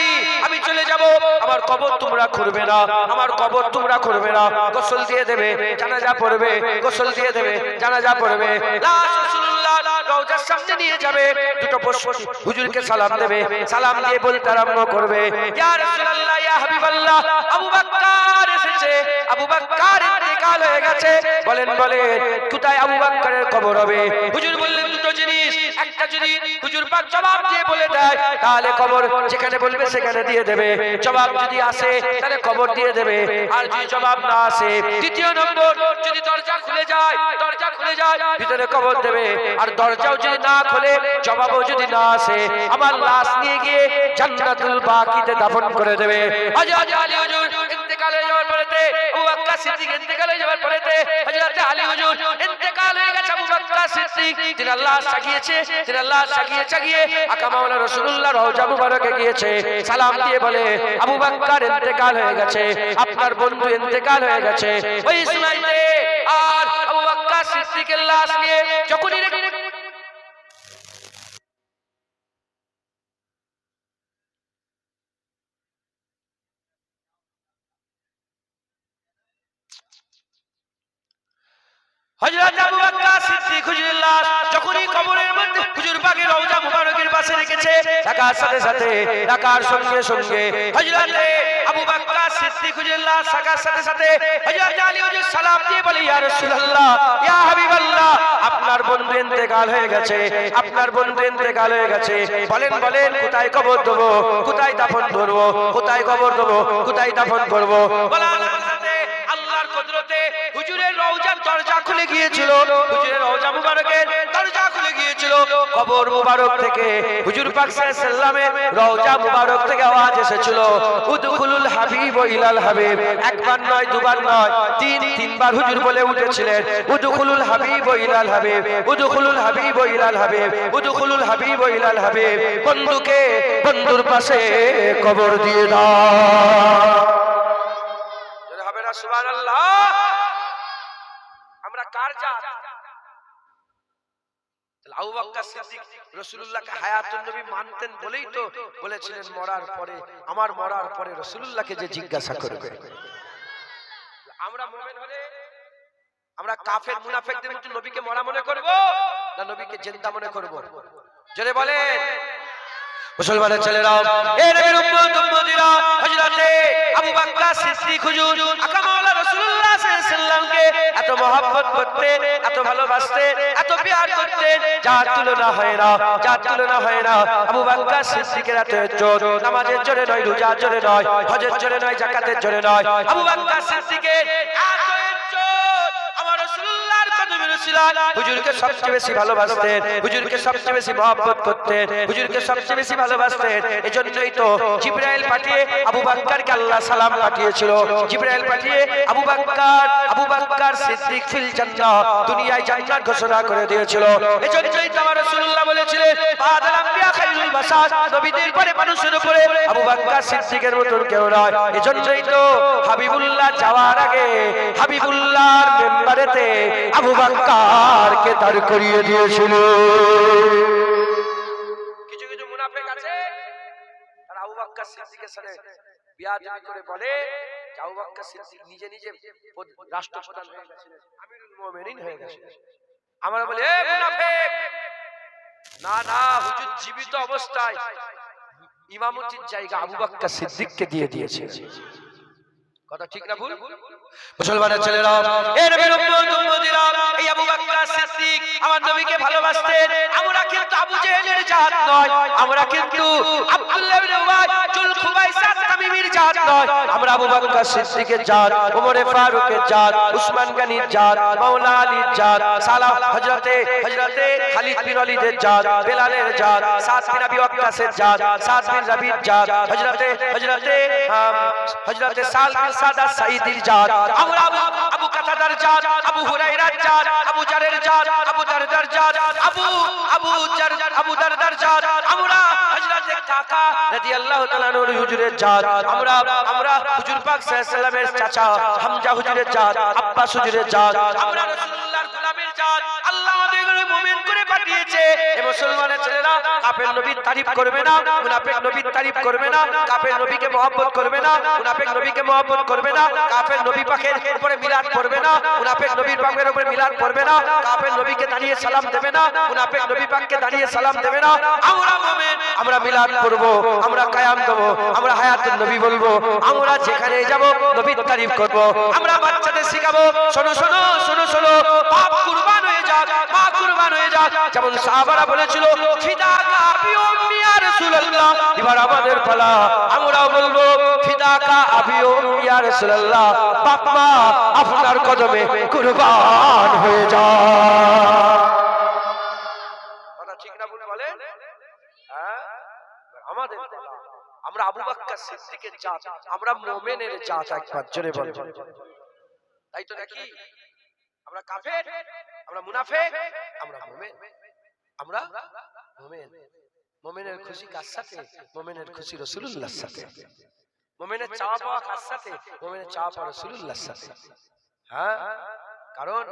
আমি চলে যাব, আমার কবর তোমরা খুঁড়বে না, আমার কবর তোমরা খুঁড়বে না, গোসল দিয়ে দেবে, জানাজা পড়বে, গোসল দিয়ে দেবে, জানাজা পড়বে, লাশ রাসূলুল্লাহ রওজার সামনে নিয়ে যাবে, দুটো প্রশ্ন হুজুরকে সালাম দেবে, সালাম দিয়ে বলতে আরম্ভ করবে, ইয়া রাসূলুল্লাহ, ইয়া হাবিবাল্লাহ, আবু বকর এসেছে, আবু বকর ইন্তেকাল হয়ে গেছে, বলেন কোথায় আবু বকরের কবর হবে? হুজুর বললেন দুটো জিনিস, একটা যদি হুজুর পাক জবাব দিয়ে বলে দেয় তাহলে কবর যেখানে বলবে সেখানে দিয়ে দেবে, জবাব যদি আসে তাহলে কবর দিয়ে দেবে, আর যদি জবাব না আসে দ্বিতীয় নম্বর যদি দরজা খুলে যায় ভিতরে কবর দেবে, আর দরজাও যদি না খুলে জবাবও যদি না আসে আমার লাশ নিয়ে গিয়ে জান্নাতুল বাকিতে দাফন করে দেবে। হযরত আলী হুজুর ইন্তেকাল হয়ে যাওয়ার পরেতে, আবু বকর সিদ্দিক ইন্তেকাল হয়ে যাওয়ার পরেতে হযরত আলী হুজুর ইন্তেকাল হয়ে গেছে, আবু বকর সিদ্দিক তিনি লাশ সাগিয়ে আকা মাওলানা রাসূলুল্লাহ রওজা মুবারকে গিয়েছে, সালাম দিয়ে বলে, আবু বকর ইন্তেকাল হয়ে গেছে, আপনার বন্ধু ইন্তেকাল হয়ে গেছে। ওই সময়তে আর আবু বকর সিদ্দিকের লাশ নিয়ে যখনই হযরত আবু বকর সিদ্দিক হুজুরের লাশ যখনই কবরের মধ্যে হুজুর পাকের রওজা মুবারকের পাশে রেখেছে, রাখার সাথে সাথে রাখার সঙ্গে সঙ্গে হযরত আবু বকর সিদ্দিক হুজুরের লাশ রাখার সাথে সাথে হযরত আলী হুজুর সালাম দিয়ে বলে, ইয়া রাসূলুল্লাহ, ইয়া হাবিবাল্লাহ, আপনার বন্ধু ইন্তেকাল হয়ে গেছে, আপনার বন্ধু ইন্তেকাল হয়ে গেছে, বলেন কোথায় কবর দেব, কোথায় দাফন করব, কোথায় কবর দেব, কোথায় দাফন করব? বলার সাথে আল্লাহর কুদরতে হুজুরের রওজার দরজা খুলে গিয়েছিল, হুজুরের রওজা মুবারকের দরজা খুলে গিয়েছিল, কবর মুবারক থেকে হুজুর পাক সাল্লাল্লাহু আলাইহি ওয়াসাল্লামের রওজা মুবারক থেকে আওয়াজ এসেছিল উদখুলুল হাবিব ইলাল হাবিব। একবার নয়, দুবার নয়, তিনবার হুজুর বলে উঠেছিলেন উদখুলুল হাবিব ইলাল হাবিব, উদখুলুল হাবিব ইলাল হাবিব, উদখুলুল হাবিব ইলাল হাবিব। বন্ধুকে বন্ধুর পাশে কবর দিয়ে দাও। জোরে হবে না সুবহানাল্লাহ? আমরা কার জাত? আবু বকর সিদ্দিক রাসূলুল্লাহকে হায়াতুন নবী মানতেন বলেই তো বলেছিলেন মরার পরে, আমার মরার পরে রাসূলুল্লাহকে যে জিজ্ঞাসা করবে। আমরা মুমিন হলে আমরা কাফের মুনাফিকদের মতো নবীকে মরা মনে করব না নবীকে জিন্দা মনে করব? জোরে বলেন। মুসলমানের ছেলেরা, এ নবীর উম্মত উম্মতিরা, হযরতে আবু বকর সিদ্দিক হুজুর আকা মাওলা রাসূলুল্লাহ সাল্লাল্লাহু আলাইহি ওয়াসাল্লামকে এত মহব্বত করতেন, এত ভালোবাসতেন, এত প্যার করতেন, যার তুলনা হয় না, যার তুলনা হয় না। আবু বকর সিদ্দিকের এত ইজ্জত নামাজের জোরে নয়, রোজার জোরে নয়, হজের জোরে নয়, যাকাতের জোরে নয়। আবু বকর সিদ্দিকের এত ইজ্জত আমার রাসূলুল্লাহর কদমের উসিলায় হুজুরকে সবচেয়ে বেশি ভালোবাসতেন, হুজুরকে সবচেয়ে বেশি মহব্বত করতেন, হুজুরকে সবচেয়ে বেশি ভালোবাসতেন। এজন্যই তো জিবরাইল পাঠিয়ে আবু বকরকে আল্লাহ সালাম পাঠিয়েছিল। জিবরাইল পাঠিয়ে আবু বকর সিদ্দিক ফিল জান্নাহ, দুনিয়ায় জান্নাত ঘোষণা করে দিয়েছিল। এজন্যই তো আমার রাসূলুল্লাহ বলেছিলেন বাদাল আম্বিয়া খায়রুল বাশার, নবীদের পরে মানুষের উপরে আবু বকর সিদ্দিকের মতন কেউ নয়। এজন্যই তো হাবিবুল্লাহ যাওয়ার আগে হাবিবুল্লাহর মেম্বারেতে আবু বকরকে দাঁড় করিয়ে দিয়েছিল। কিছু কিছু মুনাফিক আছে তারা আবু বকর সিদ্দিকের সাথে বিয়াদবি করে বলে যে আবু বকর সিদ্দিক নিজে নিজে রাষ্ট্রপ্রধান হয়ে গেছিলেন, আমিরুল মুমিনিন হয়ে গেছিলেন। আমরা বলি এ মুনাফিক, না না, হুজুর জীবিত অবস্থায় ইমামতির জায়গা আবু বকর সিদ্দিককে দিয়ে দিয়েছে। কথা ঠিক না ভুল? মুসলমানের ছেলেরা, এর নবীর উম্মত উম্মতিরা, এই আবু বকর সিদ্দিক আমার নবীকে ভালোবাসতেন। আমরা কিন্তু আবু জেহেলের জাত নয়, আমরা কিন্তু আব্দুল্লাহ ইবনে উবাই জুল খুবাইসা তামিমির জাত নয়। আমরা আবু বকর সিদ্দিকের জাত, ওমরে ফারুকের জাত, উসমান গনির জাত, মাওলা আলীর জাত, সালাহ হযরতে খালিদ বিন ওয়ালিদের জাত, বেলালের জাত, সাদ বিন আবি ওয়াক্কাসের জাত, সাদ বিন রাবির জাত, হযরতে সাল বিন সাদা সাঈদীর জাত। আমরা আবু কাতাদার জাত, আবু হুরায়রার জাত, আবু জারের জাত, আবু দারদার জাত, আবু দারদার জাত। আমরা হযরতে কাকা রাদিয়াল্লাহু তাআলা আনহু হুজুরের জাত। আমরা হুজুর পাক সাল্লাল্লাহু আলাইহি ওয়াসাল্লামের চাচা হামজা হুজুরের জাত, আব্বাস হুজুরের জাত। আমরা রাসূলুল্লাহর গোলামের জাত। আল্লাহ আমাদেরকে মুমিন করে পাঠিয়েছে। এ মুসলমানের ছেলেরা, কাফের নবীর তারিফ করবে না, মুনাফিক নবীর তারিফ করবে না, কাফের নবীকে মহব্বত করবে না, মুনাফিক নবীকে মহব্বত করবে না, কাফের নবী পাকের উপরে মিলাদ পড়বে না, মুনাফিক নবীর পাকের উপরে মিলাদ পড়বে না, কাফের নবীকে দাঁড়িয়ে সালাম দেবে না, মুনাফিক নবী পাককে দাঁড়িয়ে সালাম দেবে না। আমরা মুমিন, আমরা মিলাদ করব, আমরা কিয়াম দেব, আমরা হায়াতুন নবী বলবো, আমরা যেখানে যাব নবীর তারিফ করব। আমরা বাচ্চাদের শিখাবো, শোনো শোনো শোনো শোনো, বাপ কুরবান হয়ে যাক, মা কুরবান হয়ে যাক। যেমন সাহাবারা বলেছিল ফিদাকা আবি উম্মি ইয়া রাসূলুল্লাহ, এবার আমাদের পালা, আমরাও বলবো ফিদাকা আবি উম্মি ইয়া রাসূলুল্লাহ, বাপ মা আপনার কদমে কুরবান হয়ে যাক। কথা ঠিক না ভুল বলেন? হ্যাঁ, আমাদের পালা, আমরা আবু বকর সিদ্দিকের জাত, আমরা মুমিনের জাত। একবার জোরে বলেন। তাই তো নাকি? আমরা কাফের, আমরা মুনাফিক, আমরা মুমিন। আমরা মুমিন। মুমিনের খুশি কার সাথে? মুমিনের খুশি রাসূলুল্লাহর সাথে। মুমিনের চাওয়া পাওয়া কার সাথে? মুমিনের চাওয়া পাওয়া রাসূলুল্লাহর সাথে। হ্যাঁ, কারণ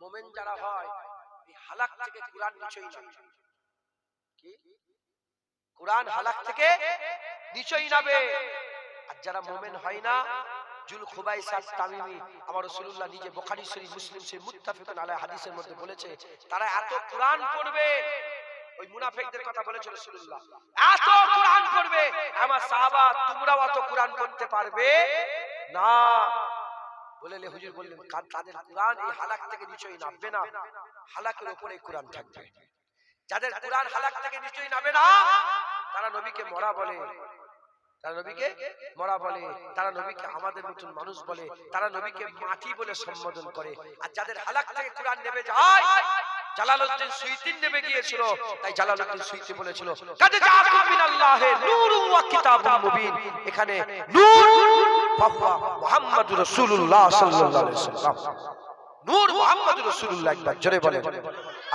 মুমিন যারা হয় এই হালাক থেকে কুরআন নিচেই নামে। কি? কুরআন হালাক থেকে নিচেই নামে। আর যারা মুমিন হয় না, জুল খুবাইসা তামিমি, আমার রাসূলুল্লাহ নিজে বুখারী শরীফ, মুসলিম শরীফ মুত্তাফাকুন আলাইহি হাদিসের মধ্যে বলেছে, তারা এত কুরআন পড়বে, ওই মুনাফিকদের কথা বলেছে রাসূলুল্লাহ, এত কুরআন পড়বে, আমার সাহাবা তোমরাও এত কুরআন পড়তে পারবে না। বলেলে হুজুর বললেন তাদের কুরআন এই হালাক থেকে নিচেই নামবে না, হালাকের উপরেই কুরআন থাকবে। যাদের কুরআন হালাক থেকে নিচেই নামে না, তারা নবীকে মরা বলে, তারা নবীকে মরা বলে, তারা নবীকে আমাদের মতন মানুষ বলে, তারা নবীকে মাটি বলে সম্বোধন করে। আর যাদের হালাক থেকে কুরআন নেমে যায়, জালালউদ্দিন সুয়ুতী নেমে গিয়েছিল, তাই জালালউদ্দিন সুয়ুতী বলেছিল কাদ জাআকুম মিনাল্লাহি নূরুন ওয়া কিতাবুম মুবিন। এখানে নূর ফাহুয়া মুহাম্মাদুর রাসূলুল্লাহ সাল্লাল্লাহু আলাইহি ওয়াসাল্লাম। নূর মুহাম্মাদুর রাসূলুল্লাহ, একবার জোরে বলেন,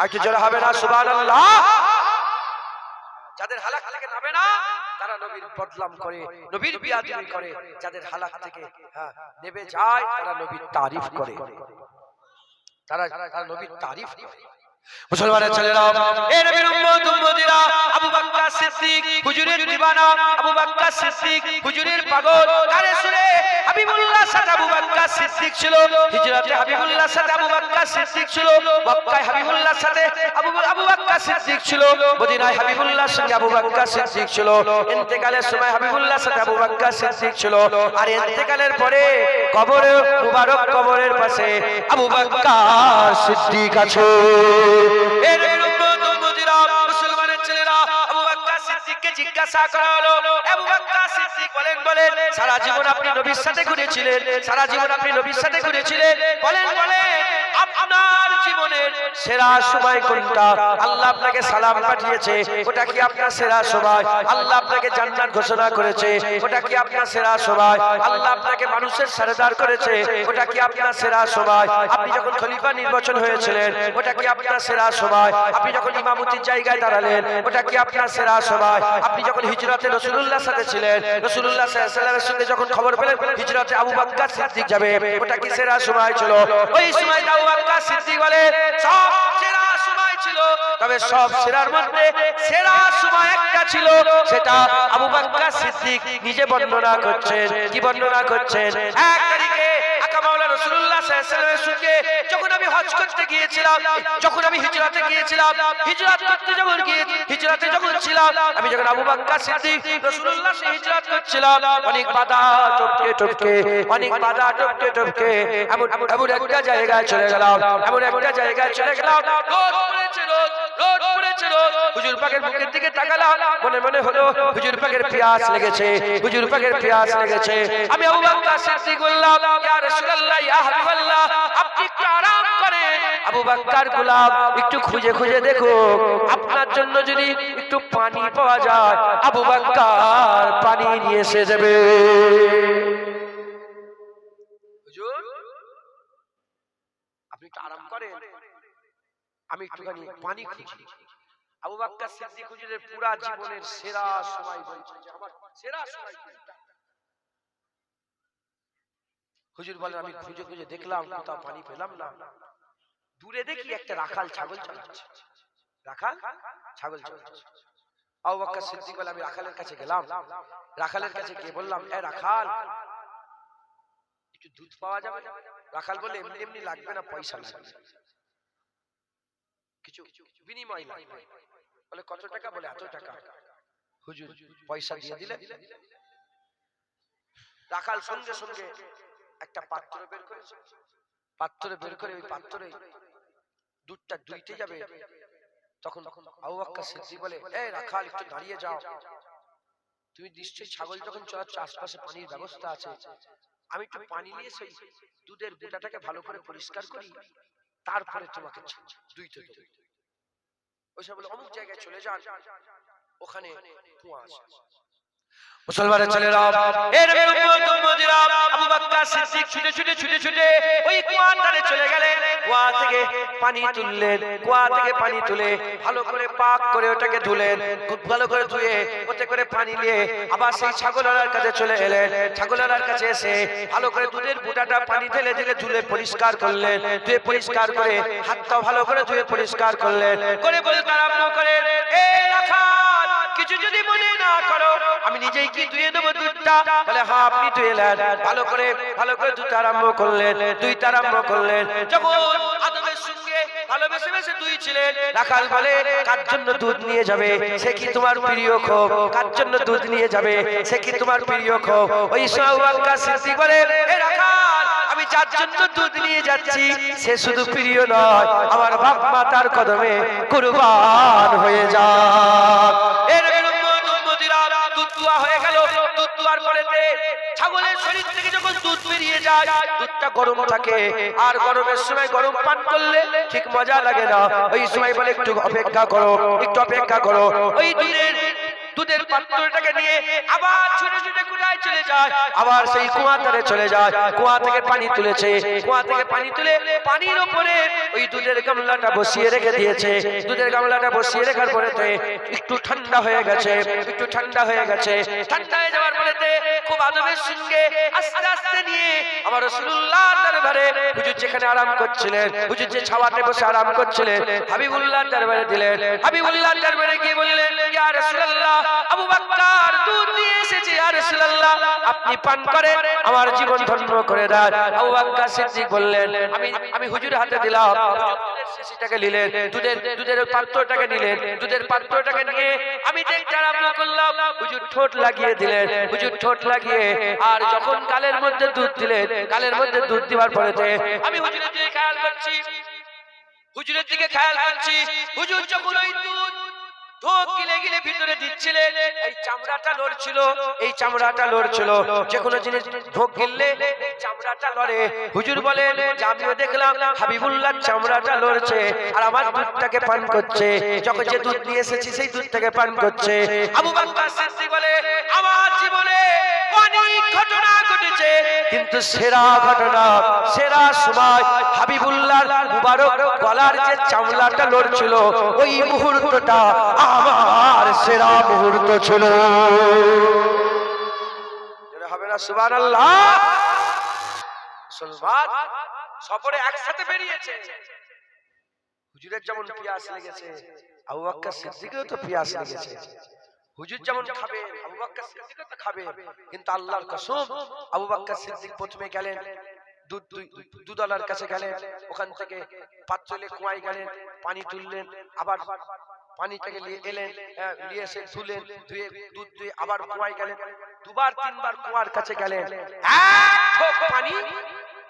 আর কি জোরে হবে না সুবহানাল্লাহ। যাদের হালাক থেকে নামে না তারা নবীর বদনাম করে, নবীর বিয়াদবি করে। যাদের হালাক থেকে নেমে যায় তারা নবীর তারিফ করে, তারা নবীর তারিফ করে। মুসলমানের ছেলেরা, এ নবীর উম্মত উম্মতিরা, আবু বকর সিদ্দিক হুজুরের দিওয়ানা, আবু বকর সিদ্দিক হুজুরের পাগল। কারে শুনে হাবিবুল্লাহ সাথে আবু বকর সিদ্দিক ছিল, হিজরতে হাবিবুল্লাহ সাথে আবু বকর সিদ্দিক ছিল, মক্কায় হাবিবুল্লাহ সাথে আবু বকর সিদ্দিক ছিল, মদিনায় হাবিবুল্লাহর সঙ্গে আবু বকর সিদ্দিক ছিল, ইন্তেকালের সময় হাবিবুল্লাহ সাথে আবু বকর সিদ্দিক ছিল, আর ইন্তেকালের পরে কবরে মুবারক কবরের পাশে আবু বকর সিদ্দিক আছে। এর উম্মত উম্মতিরা, মুসলমানের ছেলেরা, আবু বকর সিদ্দিককে জিজ্ঞাসা করা হলো, আবু বকর সিদ্দিক বলেন সারা জীবন আপনি নবীর সাথে ঘুরেছিলেন, সারা জীবন আপনি নবীর সাথে ঘুরেছিলেন, বলেন আপনার জীবনের সেরা সময় কোনটা? আল্লাহ আপনাকে সালাম পাঠিয়েছে, ওটা কি আপনার সেরা সময়? আল্লাহ আপনাকে জান্নাত ঘোষণা করেছে, ওটা কি আপনার সেরা সময়? আল্লাহ আপনাকে মানুষের সরদার করেছে, ওটা কি আপনার সেরা সময়? আপনি যখন খলিফা নির্বাচন হয়েছিলেন, ওটা কি আপনার সেরা সময়? আপনি যখন ইমামতির জায়গায় দাঁড়ালেন, ওটা কি আপনার সেরা সময়? আপনি যখন হিজরতে রাসূলুল্লাহর সাথে ছিলেন, রাসূলুল্লাহ সাল্লাল্লাহু আলাইহি ওয়াসাল্লামের সঙ্গে যখন খবর পেলেন হিজরতে আবু বকর সিদ্দিক যাবে, ওটা কি সেরা সময় ছিল? ওই সময় আবু বকর সিদ্দিক বলে সব সেরা সময় ছিল, তবে সব সেরার মধ্যে সেরা সময় একটা ছিল, সেটা আবু বকর সিদ্দিক নিজে বর্ণনা করছেন। কি বর্ণনা করছেন? এক তারিখে আকা মাওলানা রাসূলুল্লাহ সাল্লাল্লাহু আলাইহি ওয়াসাল্লামের সঙ্গে যখন আমি হজ করতে গিয়েছিলাম, যখন আমি হিজরতে গিয়েছিলাম, হিজরত করতে যখন ছিলাম, আমি যখন আবু বকর সিদ্দিক রাসূলুল্লাহর সাথে হিজরত করছিলাম, অনেক বাধা টপকে টপকে এমন একটা জায়গায় চলে গেলাম, রোদ পড়েছে, হুজুর পাকের মুখের দিকে তাকালাম, মনে হলো হুজুর পাকের পিয়াস লেগেছে। আমি আবু বকর সিদ্দিক বললাম, ইয়া রাসূলুল্লাহ, ইয়া হাবিবাল্লাহ, আপনি একটু আরাম করেন। আবু বকর গোলাম, একটু খুঁজে দেখো, আপনার জন্য যদি একটু পানি পাওয়া যায়, আবু বকর পানি নিয়ে এসে যাবে। হুজুর আপনি একটু আরাম করেন, আমি একটুখানি পানি খুঁজি। আবু বকর সিদ্দিক হুজুরের পুরা জীবনের সেরা সময় বলছেন যে আমার সেরা সময় কোনটা? হুজুর বলেন আমি খুঁজে দেখলাম, কোথাও পানি পেলাম না। দূরে দেখি একটা রাখাল ছাগল চালাচ্ছে। আবু বকর সিদ্দিক বলে আমি রাখালের কাছে গেলাম, রাখালের কাছে গিয়ে বললাম, এ রাখাল, একটু দুধ পাওয়া যাবে? রাখাল বলে এমনি লাগবে না, পয়সা লাগবে, কিছু বিনিময় লাগবে। বলে কত টাকা? বলে এত টাকা। হুজুর পয়সা দিয়ে দিলেন। রাখাল সঙ্গে একটা পাত্র বের করেছে, ওই পাত্রে দুধটা দুইতে যাবে। তখন আবু বকর সিদ্দিক বলে, এই রাখাল একটু দাঁড়িয়ে যাও, তুমি নিশ্চয়ই ছাগল যখন চড়াচ্ছ আশপাশে পানির ব্যবস্থা আছে, আমি একটু পানি নিয়ে সেই দুধের বুটাটাকে ভালো করে পরিষ্কার করি, তারপরে তোমাকে দুইতে দেব। ওই সব বলে অমুক জায়গায় চলে যান, ওখানে কুয়া আছে। মুসলমানের ছেলেরা, এর উম্মত উম্মতিরা, আবু বকর সিদ্দিক ছুটে ওই কুয়ার ধারে চলে গেলেন। কুয়া থেকে পানি তুলে ভালো করে পাক করে ওটাকে ধুলেন, খুব ভালো করে ধুয়ে ওতে করে পানি নিয়ে আবার সেই ছাগলওয়ালার কাছে চলে এলেন। ছাগলওয়ালার কাছে এসে ভালো করে দুধের বুটাটা পানি ঢেলে ধুলে পরিষ্কার করলেন। ধুয়ে পরিষ্কার করে হাতটাও ভালো করে ধুয়ে পরিষ্কার করলেন। করে বলতে আরম্ভ করেন, এ রাখাল, কিছু যদি মনে না করো, আমি নিজেই কি ধুয়ে দেবো দুধটা? বলে হ্যাঁ, আপনি ধুয়ে নেন। ভালো করে দুধ আরম্ভ করলেন। যখন আদমের সঙ্গে ভালোবেসে দুইছিলেন, রাখাল বলে কার জন্য দুধ নিয়ে যাবে? সে কি তোমার প্রিয় খোপ? কার জন্য দুধ নিয়ে যাবে? সে কি তোমার প্রিয় খোপ? ওই আবু বকর সিদ্দিক বলে, এ রাখাল, আমি যার জন্য দুধ নিয়ে যাচ্ছি সে শুধু প্রিয় নয়, আমার বাপ মাতার কদমে কুরবান হয়ে যাক। হয়ে গেল। দুধ দুয়ার পরেতে ছাগলের শরীর থেকে যখন দুধ বেরিয়ে যায়, দুধটা গরম থাকে, আর গরমের সময় গরম পান করলে ঠিক মজা লাগে না। ওই সময় বলে একটু অপেক্ষা করো, একটু অপেক্ষা করো। ওই দুধের পাত্রটাকে নিয়ে আবার ছুটে ছুটে কোথায় চলে যায়, আবার সেই কুয়া ধারে চলে যায়। কুয়া থেকে পানি তুলেছে, কুয়া থেকে পানি তুলে পানির উপরে ওই দুধের গামলাটা বসিয়ে রেখে দিয়েছে। দুধের গামলাটা বসিয়ে রাখার পরেতে একটু ঠান্ডা হয়ে গেছে, একটু ঠান্ডা হয়ে গেছে। ঠান্ডা হয়ে যাওয়ার পরেতে খুব আদবের সঙ্গে আস্তে আস্তে নিয়ে আমার রাসূলুল্লাহ দরবারে হুজুর যেখানে আরাম করছিলেন, হুজুর যে ছাওয়াতে বসে আরাম করছিলেন, হাবিবুল্লাহ দরবারে দিলেন। হাবিবুল্লাহ দরবারে গিয়ে বললেন, ইয়া রাসূলুল্লাহ, আবু বকর দুধ নিয়ে এসেছে, ইয়া রাসূলুল্লাহ আপনি পান করেন, আমার জীবন ধন্য করে দেন। আবু বকর সিদ্দিক বললেন, আমি হুজুরের হাতে দিলাম। দুধের শিশিটাকে নিলেন, দুধের পাত্রটাকে নিলেন, দুধের পাত্রটাকে নিয়ে আমি দেখতে আরম্ভ করলাম। হুজুর ঠোঁট লাগিয়ে দিলেন, হুজুর ঠোঁট লাগিয়ে, আর যখন গালের মধ্যে দুধ দিলেন, গালের মধ্যে দুধ দিবার পরেতে আমি হুজুরের দিকে খেয়াল করছি, হুজুরের দিকে খেয়াল করছি। হুজুর যখন ওই দুধ ঢোক গিলে গিলে ভিতরে দিচ্ছিলেন, এই চামড়াটা লড়ছিল, এই চামড়াটা লড়ছিল। যে কোনো জিনিস ঢোক গিললে এই চামড়াটা লড়ে। হুজুর বলেন যে আমিও দেখলাম হাবিবুল্লাহ চামড়াটা লড়ছে আর আমার দুধটাকে পান করছে। যখন যে দুধ নিয়ে এসেছি সেই দুধটাকে পান করছে। আবু বকর সিদ্দিক বলে, আমার জীবনে অনেক ঘটনা ঘটেছে, কিন্তু সেরা ঘটনা, সেরা সময় হাবিবুল্লাহর মুবারক গলার যে চামড়াটা লড়ছিল, ওই মুহূর্তটা আমার সেরা মুহূর্ত ছিল। হবে না সুবহানাল্লাহ? মুসলমান সফরে একসাথে বেরিয়েছে। হুজুরের যেমন পিয়াস লেগেছে, আবু বকর সিদ্দিকেরও তো পিয়াস লেগেছে। হুজুর যেমন খাবে, আবু বকর সিদ্দিকও তো খাবে। কিন্তু আল্লাহর কসম, আবু বকর সিদ্দিক প্রথমে গেলেন দুধওয়ালার কাছে গেলেন, ওখান থেকে পাত্রলে কুয়ায় গেলেন, পানি তুললেন, আবার পানিটাকে নিয়ে এলেন, নিয়ে এসে ধুলেন, ধুয়ে দুধ দুয়ে আবার কুয়ায় গেলেন, দুবার তিনবার কুয়ার কাছে গেলেন। এক ঢোক পানি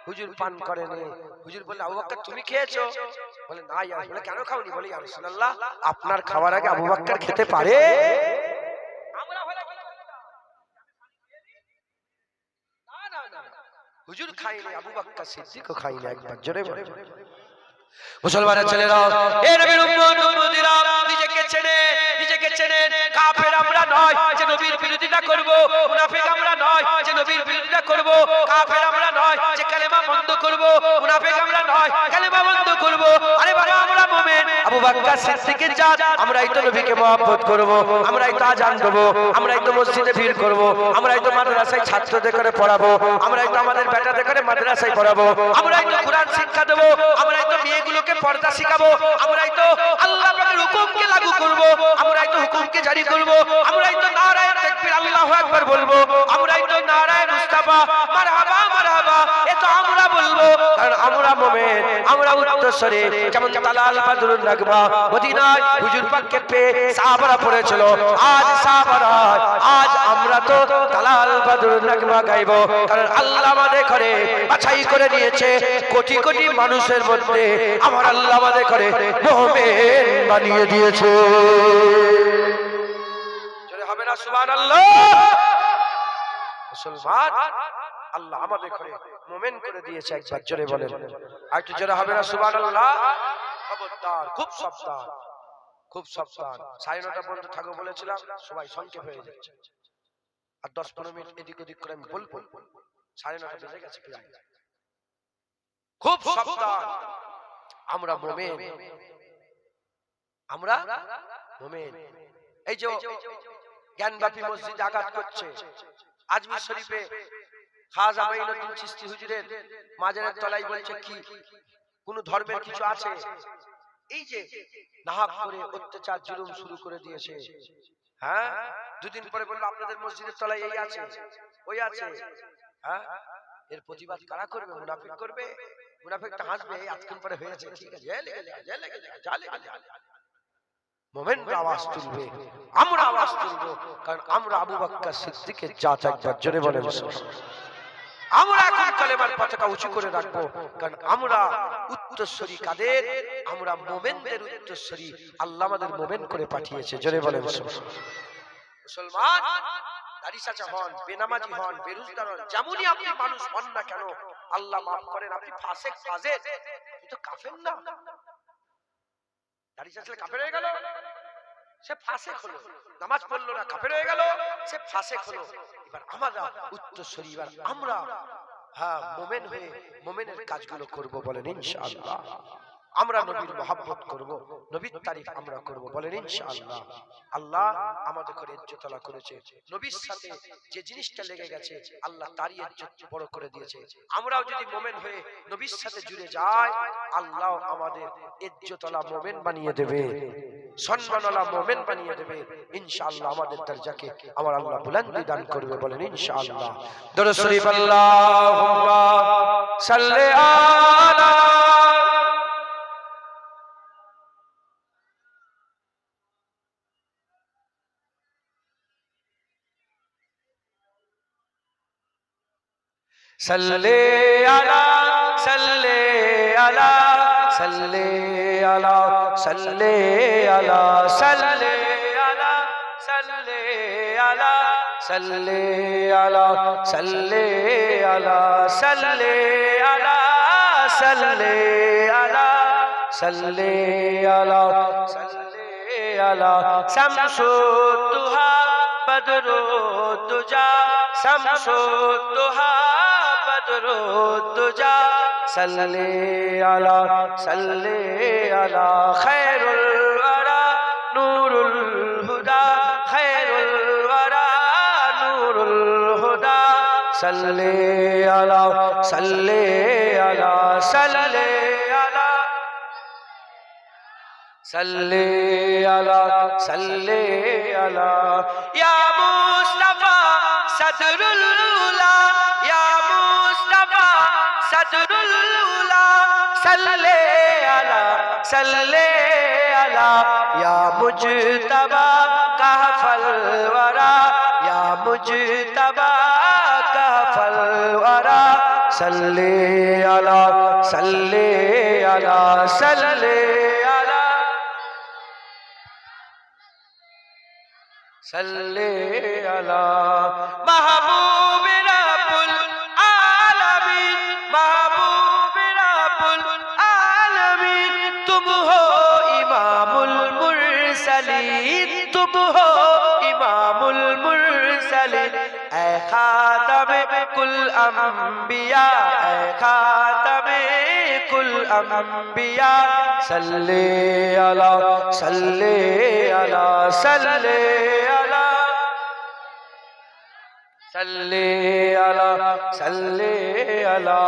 হুজুর পান করেনি। হুজুর বললেন, আবু বকর তুমি খেয়েছো? বলে না। বলে কেন খাওনি? বলে ইয়া রাসূলুল্লাহ আপনার খাওয়ার আগে আবু বকর খেতে পারে? হুজুর খাইনি, আবু বকর সিদ্দিকও খাইনি। একবার জোরে বলে মুসলমানের ছেলেরা, এ নবীর উম্মত উম্মতিরা, নিজেকে চেনে, নিজেকে চেনে। কাফের আমরা নয় যে নবীর বিরোধিতা করব, মুনাফিক আমরা নয় যে নবীর বিরোধিতা করব, কাফের আমরা নয় যে কালেমা বন্ধ করব, মুনাফিক আমরা নয় কালেমা বন্ধ করব। আরে বাবা আমরা মুমিন। আবু বকর সিদ্দিকের জাত, আমরাই তো নবীকে মহব্বত করব, আমরাই তো আজান দেব, আমরাই তো মসজিদে ভিড় করব, আমরাই তো মাদ্রাসায় ছাত্রদের করে পড়াবো, আমরাই তো আমাদের বেটাদের করে মাদ্রাসায় পড়াবো, আমরাই তো কোরআন শিক্ষা দেব, আমরাই তো মেয়েগুলোকে পর্দা শিখাবো, আমরাই তো আল্লাহ পাকের হুকুমকে লাগু করব, আমরাই তো হুকুমকে জারি করব, আমরাই তো নারায়ে তাকবীর আল্লাহু আকবার বলবো, আমরাই তো নারায়ে মুস্তাফা মারহাবা মারহাবা এ তো আমরা বলবো। কারণ আমরা মুমিন, আমরা উত্তরসূরি। যেমন তালাল বাদরুন নাগমা মদিনায় হুজুর পাককে পেয়ে সাহাবারা পড়েছিল, আজ সাহাবারা, আজ আমরা তো তালাল বাদরুন নাগমা গাইবো। কারণ আল্লাহ আমাদের করে বাছাই করে নিয়েছে কোটি কোটি মানুষের মধ্যে, আমার আল্লাহ আমাদের করে মুমিন বানিয়ে দিয়েছে। জোরে হবে না সুবহানাল্লাহ? মুসলমান আল্লাহ আমাদের করে মুমিন করে দিয়েছে। একবার জোরে বলেন, আর একটু জোরে হবে না সুবহানাল্লাহ? খবরদার, খুব সাবধান, খুব সাবধান। 9:30 পর্যন্ত থাকবো বলেছিলাম, সবাই সংক্ষেপ হয়ে যাচ্ছে। আর 10-15 মিনিট এদিক ওদিক করে আমি বলবো। 9:30 বেজে গেছে প্রায়। খুব সাবধান। আমরা মুমিন, আমরা মুমিন। এই যে জ্ঞানব্যাপী মসজিদ আঘাত করছে, আজমির শরীফে খাজা মাইনুদ্দিন চিশতি হুজুরের মাজারের তলায় বলছে কি কোন ধর্মের কিছু আছে? এই যে নাহাক করে অত্যাচার জুলুম শুরু করে দিয়েছে। হ্যাঁ, দুদিন পরে বললো আপনাদের মসজিদের তলায় এই আছে ওই আছে। হ্যাঁ, এর প্রতিবাদ কারা করবে? মুনাফিক করবে। মুনাফিকটা হাসবে, আজকাল পরে হয়েছে, ঠিক আছে, মুমিনরা আওয়াজ তুলবে, আমরা আওয়াজ তুলবো। কারণ আমরা আবু বকর সিদ্দিকের জাত। একবার জোরে বলে আমরা এখন কালেমার পতাকা উঁচু করে রাখবো। কারণ আমরা উত্তরসূরি কাদের? আমরা মুমিনদের উত্তরসূরি। আল্লাহ আমাদের মুমিন করে পাঠিয়েছে। জোরে বলে মুসলমান, দাড়ি চাচা হন, বেনামাজি হন, বেরোজগার হন, যেমনই আপনি মানুষ হন না কেন, আল্লাহ মাফ করেন, আপনি ফাসিক ফাজিল, তুই তো কাফের না। দাড়ি চাচলে কাফের হয়ে গেল, সে ফাসিক হলো। নামাজ পড়লো না, কাফের হয়ে গেল, সে ফাসিক হলো। এবার আমরা উত্তরসূরি, এবার আমরা মুমিন হয়ে মুমিনের কাজগুলো করব, বলেন ইনশাআল্লাহ। আমরা নবীর মহব্বত করব, নবীর তারিফ আমরা করব, বলেন ইনশাআল্লাহ। আল্লাহ আমাদের করে ইজ্জত আলা করেছে, নবীর সাথে যে জিনিসটা লেগে গেছে আল্লাহ তারই ইজ্জত বড় করে দিয়েছে। আমরাও যদি মুমিন হয়ে নবীর সাথে জুড়ে যাই, আল্লাহ আমাদের ইজ্জত আলা মুমিন বানিয়ে দেবে, সম্মানওয়ালা মুমিন বানিয়ে দেবে ইনশাআল্লাহ। আমাদের দরজাকে আমার আল্লাহ বুলন্দি দান করবে, বলেন ইনশাআল্লাহ। দরুদ শরীফ আল্লাহুম্মা সাল্লি আলা सल्ले अला सल्ले अला सल्ले अला सल्ले अला सल्ले अला सल्ले अला सल्ले अला सल्ले अला सल्ले अला सल्ले अला सल्ले अला सल्ले अला शम्सुद्दुहा बदरुद्दुजा शम्सुद्दुहा बदरुद्दुजा सल्ले अला खैरुल वरा नूरुल हुदा खैरुल वरा नूरुल हुदा सल्ले अला सल्ले अला सल्ले अला सल्ले अला सल्ले अला या मुस्तफा सदरुल उला या मुस्तफा सदरुल उला सल्ले अला या मुजतबा कहफल वरा या मुजतबा कहफल वरा सल्ले अला सल्ले अला सल्ले अला सल्ले अला महबूब रब्बुल आलमीन महबूब रब्बुल आलमीन तुम हो इमामुल मुरसलीन तुम हो इमामुल मुरसलीन ऐ खातमे कुल अंबिया ऐ खातमे कुल अंबिया सल्ले अला सल्ले अला सल्ले अला सल्ले अला सल्ले अला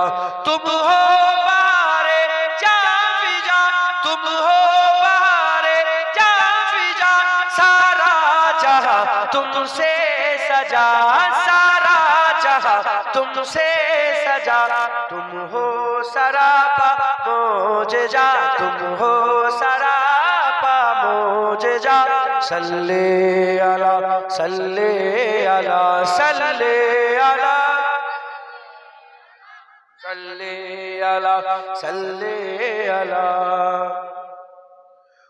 तुम हो बारे जाफिजा तुम हो बारे जाफिजा सारा जहां तुमसे सजा सारा जहां तुमसे सजा तुम हो सरापा मोजेजा तुम हो सरापा मोजेजा सल्ले अला सल्ले अला सल्ले अला सल्ले अला सल्ले अला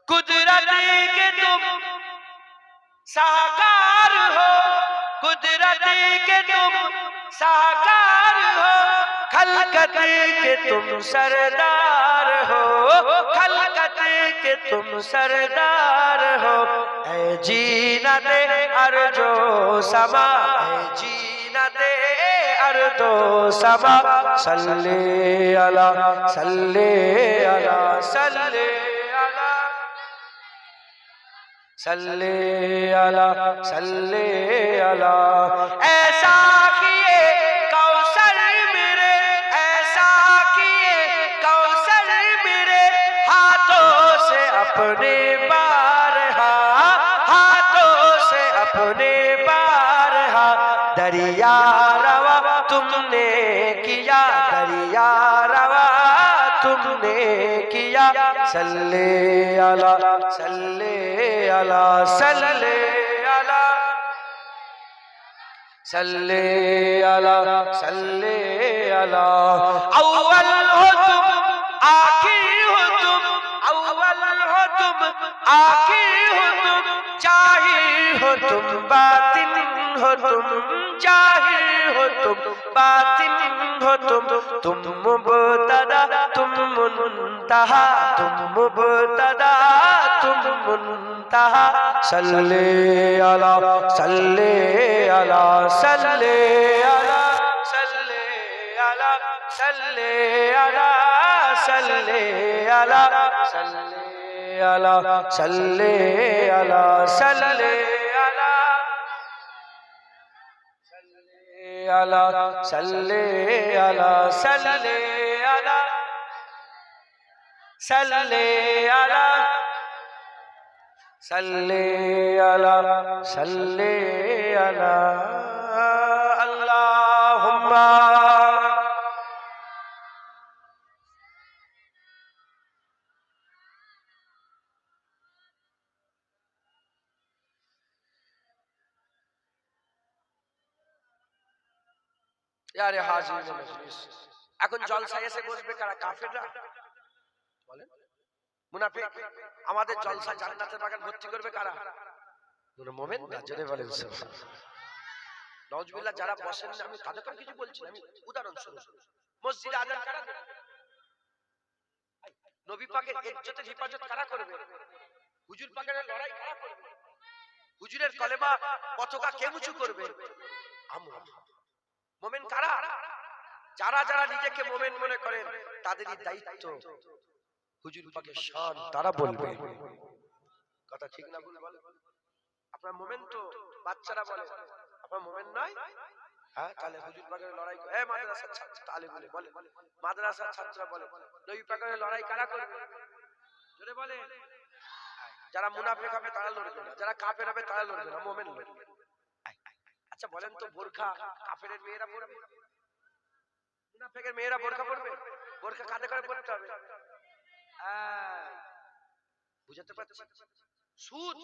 कुदरत के तुम साकार हो कुदरत के तुम साकार हो खलकत के तुम सरदार हो खलकत के तुम सरदार हो ऐ जीनते अर्जो समा ऐ जीनते अर्दो समा सल्ले अला सल्ले अला सल्ले अला सल्ले अला सल्ले अला ऐसा किए कौसर मेरे ऐसा किए कौसर मेरे हाथों से अपने बारहा हाथों से अपने बारहा दरिया रवा तुमने किया दरिया रवा तुमने किया सल्ले अला सल्ले अला सल्ले अला सल्ले अला सल्ले अला अव्वल हो तुम आखिर हो तुम अव्वल हो तुम आखिर हो तुम जाहिर हो तुम बातिन हो तुम जाहिर हो तुम बातिन हो तुम मुबतदा तुम मुंतहा तुम मुबतदा तुम मुंतहा सल्ले अला सल्ले अला सल्ले अला सल्ले अला सल्ले अला सल्ले अला सल्ले अला सल्ले अला सल्ले अला अला सल्ले अला सल्ले अला सल्ले अला सल्ले अला सल्ले अला अल्लाहुम्मा यारे हाजिर मजलिस এখন জলসায় এসে বসবে কারা কাফেররা বলেন মুনাফিক আমাদের জলসা জান্নাতের বাগান ভর্তি করবে কারা মুমিন না জোরে বলেন সুবহানাল্লাহ নাউজুবিল্লাহ যারা বসেন না আমি তাদের কিছু বলছি আমি উদাহরণ স্বরূপ মসজিদে আযান কারা নবী পাকের ইজ্জতের হেফাজত কারা করবে হুজুর পাকের লড়াই কারা করবে হুজুরের কলেমা পতাকা কে উঁচু করবে আমরা মুমিন কারা যারা যারা নিজেকে মুমিন মনে করেন তাদেরই দায়িত্ব হুজুর পাকের শান তারা বলবে কথা ঠিক না ভুল বলেন আপনারা মুমিন তো বাচ্চারা বলে আপনারা মুমিন নয় হ্যাঁ তাহলে হুজুর পাকের লড়াই এ মাদ্রাসার ছাত্র তালে বলে মাদ্রাসার ছাত্ররা বলে নবী পাকের লড়াই কারা করবে জোরে বলে যারা মুনাফিক হবে তারা লড়বে না যারা কাফের হবে তারা লড়বে না মুমিন লড়বে আচ্ছা বলেন তো বোরখা কাফেরের মেয়েরা পরবে মুনাফিকের মেয়েরা বোরখা পরবে বোরখা কাঁধে করে পরতে হবে বুঝতে পারছেন সুদ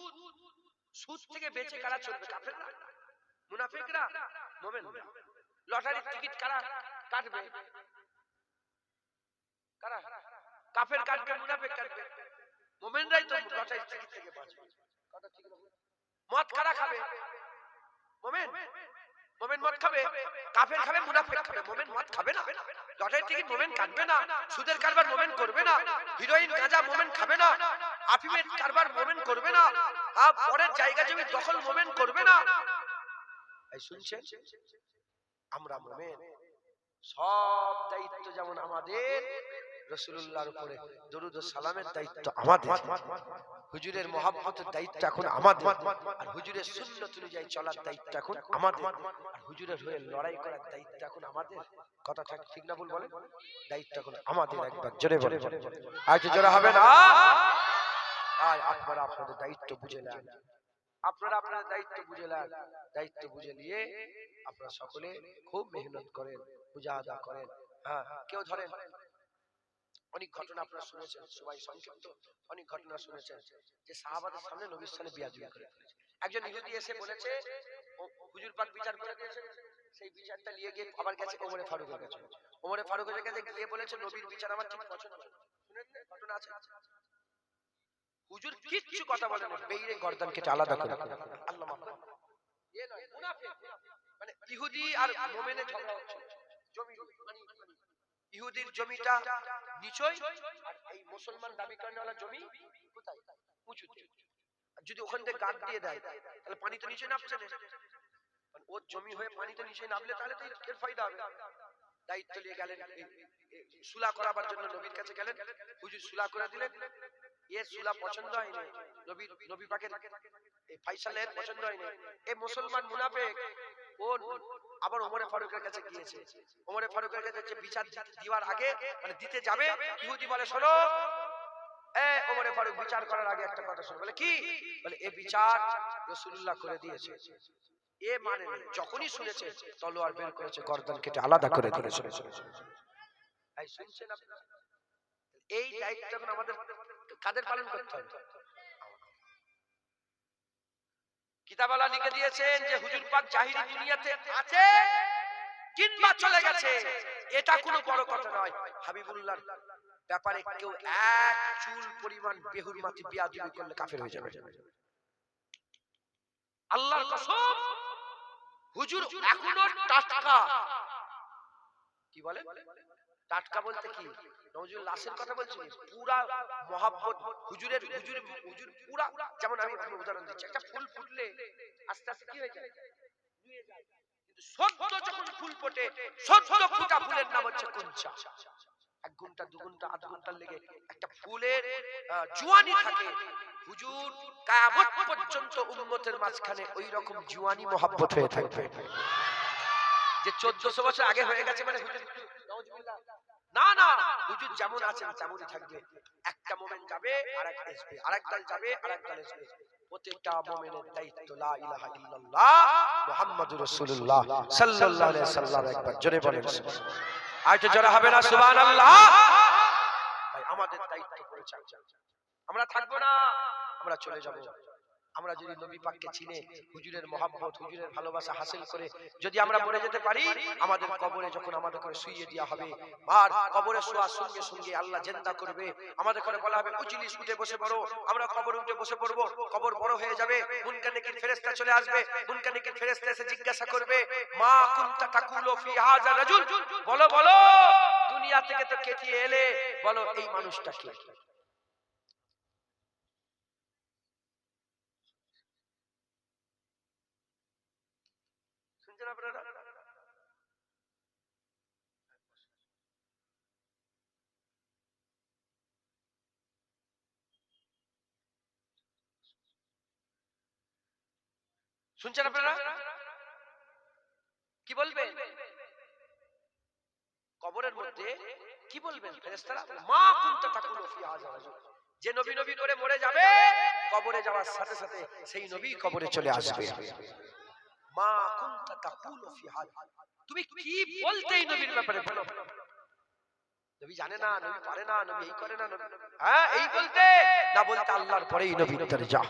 সুদ থেকে বেঁচে কারা চলবে কাফেররা মুনাফিকরা মুমিন লটারির টিকিট কারা কাটবে কারা কাফের কাটবে মুনাফিক কাটবে মুমিনরাই তো লটারির টিকিট থেকে বাঁচবে কথা ঠিক না মদ কারা খাবে মুমিন মুমিন মদ খাবে কাফের খাবে মুনাফিক খাবে মুমিন মদ খাবে না লটারির টিকিট মুমিন কাটবে না সুদের কারবার মুমিন করবে না হিরোইন গাঁজা মুমিন খাবে না আফিমের কারবার মুমিন করবে না পরের জায়গা জমি দখল মুমিন করবে না এই শুনছেন আমরা মুমিন সব দায়িত্ব যেমন আমাদের রাসূলুল্লাহর উপরে দরুদ ও সালামের দায়িত্ব আমাদের হুজুরের মহব্বতের দায়িত্ব এখন আমাদের আর হুজুরের সুন্নাত অনুযায়ী চলার দায়িত্ব এখন আমাদের আর হুজুরের হয়ে লড়াই করার দায়িত্ব এখন আমাদের কথা ঠিক না ভুল বলেন দায়িত্ব এখন আমাদের একবার জোরে বলেন আজ জোরে হবে না আর আপনারা আপনাদের দায়িত্ব বুঝে নেন আপনারা আপনাদের দায়িত্ব বুঝে নেন দায়িত্ব বুঝে নিয়ে আপনারা সকলে খুব মেহনত করেন মুজাহাদা করেন হ্যাঁ কেউ ধরেন অনেক ঘটনা আপনারা শুনেছেন সবাই সংক্ষিপ্ত অনেক ঘটনা শুনেছেন যে সাহাবাদের সামনে নবীর সামনে বিয়াদবি করে ফেলেছে একজন ইহুদি এসে বলেছে হুজুর পাক বিচার করে দিয়েছেন সেই বিচারটা নিয়ে গিয়ে আবার গেছে ওমরে ফারুকের কাছে ওমরে ফারুকের কাছে গিয়ে বলেছে নবীর বিচার আমার ঠিক পছন্দ না শুনেন ঘটনা আছে হুজুর কিচ্ছু কথা বলেন না বেইরে গর্দান কেটে আলাদা করে আল্লাহ মাফ করুন এ নয় মুনাফিক মানে ইহুদি আর মুমিনের ঝগড়া হচ্ছে জমি মানে ইহুদির জমিটা নিচই আর এই মুসলমান দাবি করেনওয়ালা জমি কোথায় উঁচুতে যদি ওখান থেকে গাঁট দিয়ে দেয় তাহলে পানি তো নিচে নামছে না মানে ওর জমি হয়ে পানি তো নিচে নামলে তাহলে তো এর ফায়দা হবে দায়িত্ব নিয়ে গেলেন সুলা করাবার জন্য নবীর কাছে গেলেন হুজুর সুলা করে দিলেন এর সুলা পছন্দ হয়নি নবী পাকের এই ফাইসালের পছন্দ হয়নি এই মুসলমান মুনাফিক ও আবার ওমরে ফারুকের কাছে গিয়েছে ওমরে ফারুকের কাছে যে বিচার দেওয়ার আগে মানে দিতে যাবে ইহুদি বলে শোনো ওমরে ফারুক বিচার করার আগে একটা কথা শোনো বলে কি বলে এই বিচার রাসূলুল্লাহ করে দিয়েছে এ মানে যখনই শুনেছে তলোয়ার বের করেছে গর্দান কেটে আলাদা করে দিয়েছে এই শুনছেন আপনারা এই দায়িত্ব এখন আমাদের কাদের পালন করতে হবে কিতাবওয়ালা লিখে দিয়েছেন যে হুজুর পাক জাহিরি দুনিয়াতে আছে কিংবা চলে গেছে এটা কোনো বড় কথা নয় হাবিবুল্লাহ ব্যাপারে কেউ এক চুল পরিমাণ বেহুরমাতি বিয়াদবি করলে কাফের হয়ে যাবে। আল্লাহর কসম, হুজুর এখনো টাটকা। কি বলে টাটকা বলতে কি? নজরুল লাশের কথা বলছি, পুরা মহাব্বত হুজুরের হুজুর পুরা। যেমন আমি উদাহরণ দিচ্ছি, একটা ফুল ফুটলে আস্তে আস্তে কি হয়ে যায়, নুয়ে যায়। কিন্তু সদ্য যখন ফুল ফোটে, সদ্য ফোটা ফুলের নাম হচ্ছে কুঞ্চা। 1 ঘন্টা 2 ঘন্টা 8 ঘন্টা লেগে একটা ফুলের জুয়ানি থাকে। হুজুর কিয়ামত পর্যন্ত উম্মতের মাঝখানে ওই রকম জুয়ানি মহব্বত হয়ে থাকবে। যে 1400 বছর আগে হয়ে গেছে মানে হুজুর না না, হুজুর যেমন আছেন তেমনই থাকবে। একটা মোমেন যাবে আরেকটা আসবে, আরেক দল যাবে আরেক দল আসবে। প্রত্যেকটা মোমেনের দায়িত্ব লা ইলাহা ইল্লাল্লাহ মুহাম্মাদুর রাসূলুল্লাহ সাল্লাল্লাহু আলাইহি ওয়াসাল্লাম। একবার জোরে বলেন সুবহানাল্লাহ। আর তো জোরে হবে না সুবহানাল্লাহ? ভাই আমাদের দায়িত্ব পড়েছে, আমরা থাকবো না, আমরা চলে যাব। আমরা যদি নবী পাককে চিনে হুজুরের মহব্বত, হুজুরের ভালোবাসা হাসিল করে যদি আমরা মরে যেতে পারি, আমাদের কবরে যখন আমাদের করে শুইয়ে দেওয়া হবে, আর কবরে শোয়ার সঙ্গে সঙ্গে আল্লাহ জিন্দা করবে, আমাদের করে বলা হবে উজলিস, উঠে বসে পড়ো। আমরা কবরে উঠে বসে পড়বো, কবর বড় হয়ে যাবে, মুনকার নেকির ফেরেশতা চলে আসবে, মুনকার নেকির ফেরেশতা এসে জিজ্ঞাসা করবে মা কুনতা তাকুলু ফি হাযা রাজুল, বলো বলো দুনিয়া থেকে তো কেটিয়ে এলে, বলো এই মানুষটা কে? শুনছেন আপনারা? শুনছেন আপনারা? কি বলবেন কবরের মধ্যে? কি বলবেন ফেরেশতারা? মা কুনতা তাকুলু ফি হাযা রাজুল, যে নবী নবী করে মরে যাবে, কবরে যাওয়ার সাথে সাথে সেই নবী কবরে চলে আসবে। মা কুনতা তাকুলু ফি হাযা, তুমি কি বলতে এই নবীর ব্যাপারে বলো। নবী জানে না, নবী পারে না, নবী এই করে না, হ্যাঁ এই বলতে না বলতে আল্লাহর পরেই নবীর দরজা,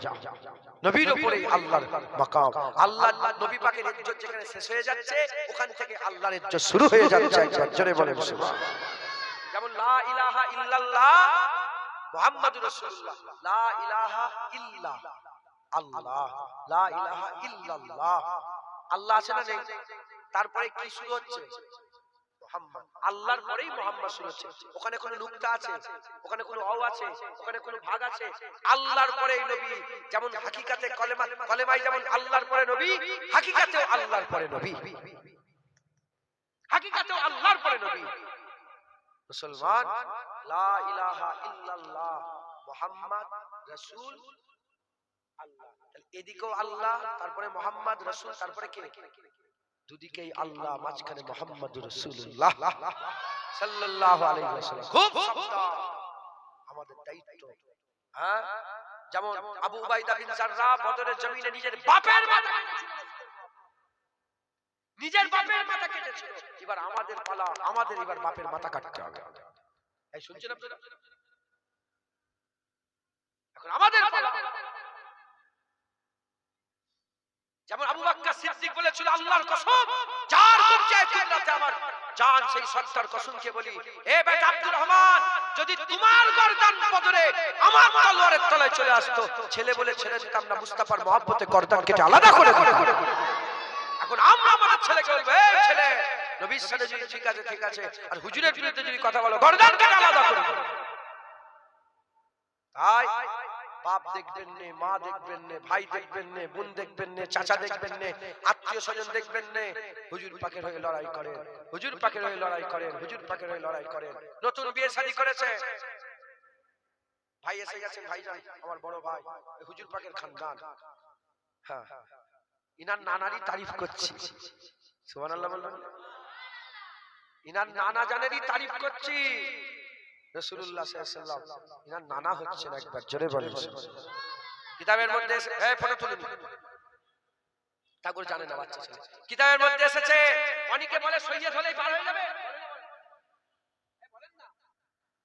নবীর উপরেই আল্লাহর মাকাম। আল্লাহ নবী পাকের ইজ্জত যেখানে শেষ হয়ে যাচ্ছে, ওখান থেকে আল্লাহর ইজ্জত শুরু হয়ে যাচ্ছে। একবার জোরে বলেন সুবহানাল্লাহ। যেমন লা ইলাহা ইল্লাল্লাহ মুহাম্মাদুর রাসূলুল্লাহ, লা ইলাহা ইল্লা আল্লাহ, লা ইলাহা ইল্লাল্লাহ। আল্লাহ আছে না নেই? তারপরে কি শুরু হচ্ছে? মুহাম্মদ। আল্লাহর পরেই মুহাম্মদ শুরু হচ্ছে। ওখানে কোনো নুকতা আছে, ওখানে কোনো অ আছে, ওখানে কোনো ভাগ আছে? আল্লাহর পরেই নবী। যেমন হাকিকাতে কলেমায় যেমন আল্লাহর পরে নবী, হাকিকাতেও আল্লাহর পরে নবী, হাকিকাতেও আল্লাহর পরে নবী। মুসলমান, লা ইলাহা ইল্লাল্লাহ মুহাম্মদ রাসূল আল্লাহ। এদিকেও আল্লাহ, তারপরে মুহাম্মদ রাসূল, তারপরে কে? দুদিকেই আল্লাহ, মাঝখানে মুহাম্মাদুর রাসূলুল্লাহ সাল্লাল্লাহু আলাইহি ওয়াসাল্লাম। খুব সাবধান, আমাদের দায়িত্ব। হ্যাঁ, যেমন আবু উবাইদা বিন জাররাহ বদরের জমিনে নিজের বাপের মাথা কেটেছিল, নিজের বাপের মাথা কেটেছিল। এবার আমাদের পালা, আমাদের এবার বাপের মাথা কাটতে হবে। এই শুনছেন আপনারা? এখন আমাদের পালা। যেমন আবু বকর সিদ্দিক বলেছিল আল্লাহর কসম, যার কবজায় কুদরতে আমার জান, সেই সত্তার কসমকে বলি, এ বেটা আব্দুর রহমান, যদি তোমার গর্দান বদরে আমার তলোয়ারের তলায় চলে আসতো, ছেলে বলে ছেড়ে দিতাম না, মুস্তাফার মহব্বতে গর্দান কেটে আলাদা করে দিতাম। এখন আমরা আমাদের ছেলেকে বলবো, এই ছেলে নবীর সাথে যদি ঠিক আছে ঠিক আছে, আর হুজুরের বিরুদ্ধে যদি কথা বলো, গর্দান কেটে আলাদা করে দিতাম। তাই বাপ দেখবেন নে, মা দেখবেন নে, ভাই দেখবেন নে, বোন দেখবেন নে, চাচা দেখবেন নে, আত্মীয় স্বজন দেখবেন নে, হুজুর পাকের হয়ে লড়াই করেন, হুজুর পাকের হয়ে লড়াই করেন, হুজুর পাকের হয়ে লড়াই করেন। নতুন বিয়ে শাদী করেছে, ভাই এসে গেছেন, ভাইজান আমার বড় ভাই, হুজুর পাকের খানদান, হ্যাঁ ইনার নানারই তারিফ করছি, সুবহানাল্লাহ বলবেন। ইনার নানা জানেরই তারিফ করছি, রাসূলুল্লাহ সাল্লাল্লাহু আলাইহি ওয়াসাল্লাম ইনার নানা হচ্ছেন। একবার জোরে বলেন। কিতাবের মধ্যে এই ফটো তুলে নিন, ঠাকুর জানে না বাচ্চা ছেলে। কিতাবের মধ্যে এসেছে, অনেকে বলে সৈয়দ হলেই পার হয়ে যাবে, বলেন না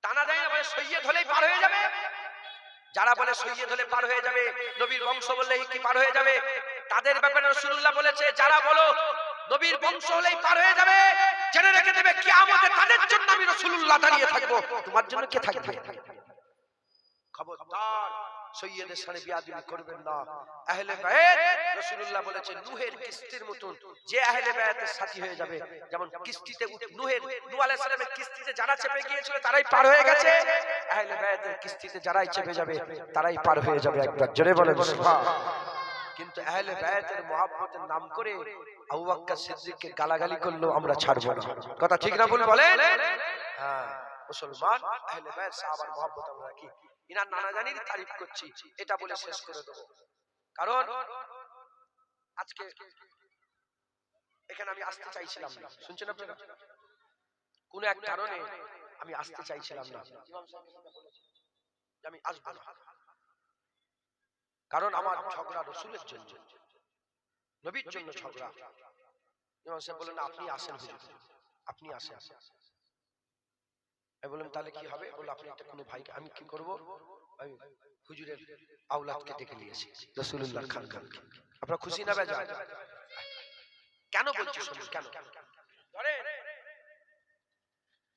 টানা দেয় না, বলে সৈয়দ হলেই পার হয়ে যাবে। যারা বলে সৈয়দ হলে পার হয়ে যাবে, নবীর বংশ বললেই কি পার হয়ে যাবে, তাদের ব্যাপারে রাসূলুল্লাহ বলেছে, যারা বলো নবীর বংশ হলেই পার হয়ে যাবে, জেনে রেখে দেবে কিয়ামতে তাদের জন্য আমি রাসূলুল্লাহ দাঁড়িয়ে থাকবো, তোমার জন্য কে থাকবে? খবরদার সৈয়দের সাথে বিয়াদবি করবেন না। আহলে বায়াত রাসূলুল্লাহ বলেছেন নূহের কিস্তির মতন, যে আহলে বায়াতের সাথী হয়ে যাবে, যেমন কিস্তিতে নূহ আলাইহিস সালামের কিস্তিতে যারা চেপে গিয়েছিল তারাই পার হয়ে গেছে, আহলে বায়াতের কিস্তিতে যারাই চেপে যাবে তারাই পার হয়ে যাবে। একবার জোরে বলেন সুবহানাল্লাহ। কিন্তু আহলে বায়াতের মহব্বতের নাম করে আবু বকর সিদ্দিককে গালাগালি করলো আমরা ছাড়বো না। কথা ঠিক না ভুল বলেন? হ্যাঁ, মুসলমান আহলে বায়াত সাহাবার মহব্বত আমরা রাখি। ইনার নানা জানির তারিফ করছি, এটা বলে শেষ করে দেব। কারণ আজকে এখানে আমি আসতে চাইছিলাম না, শুনছেন আপনারা? কোন এক কারণে আমি আসতে চাইছিলাম না, আমি আসবো না। কারণ আমার ঝগড়া রাসূলের জন্য, নবীর জন্য ঝগড়া। ইমাম সাহেব বললেন আপনি আসেন হুজুর, আপনি আসেন। আমি বললাম তাহলে কি হবে? বলল আপনি একটা কোনো ভাইকে, আমি কি করব? আমি হুজুরের আওলাদকে ডেকে নিয়েছি, রাসূলুল্লাহ খানকে। আপনারা খুশি না বেজার? কেন বলছি শুনুন, কেন? ধরে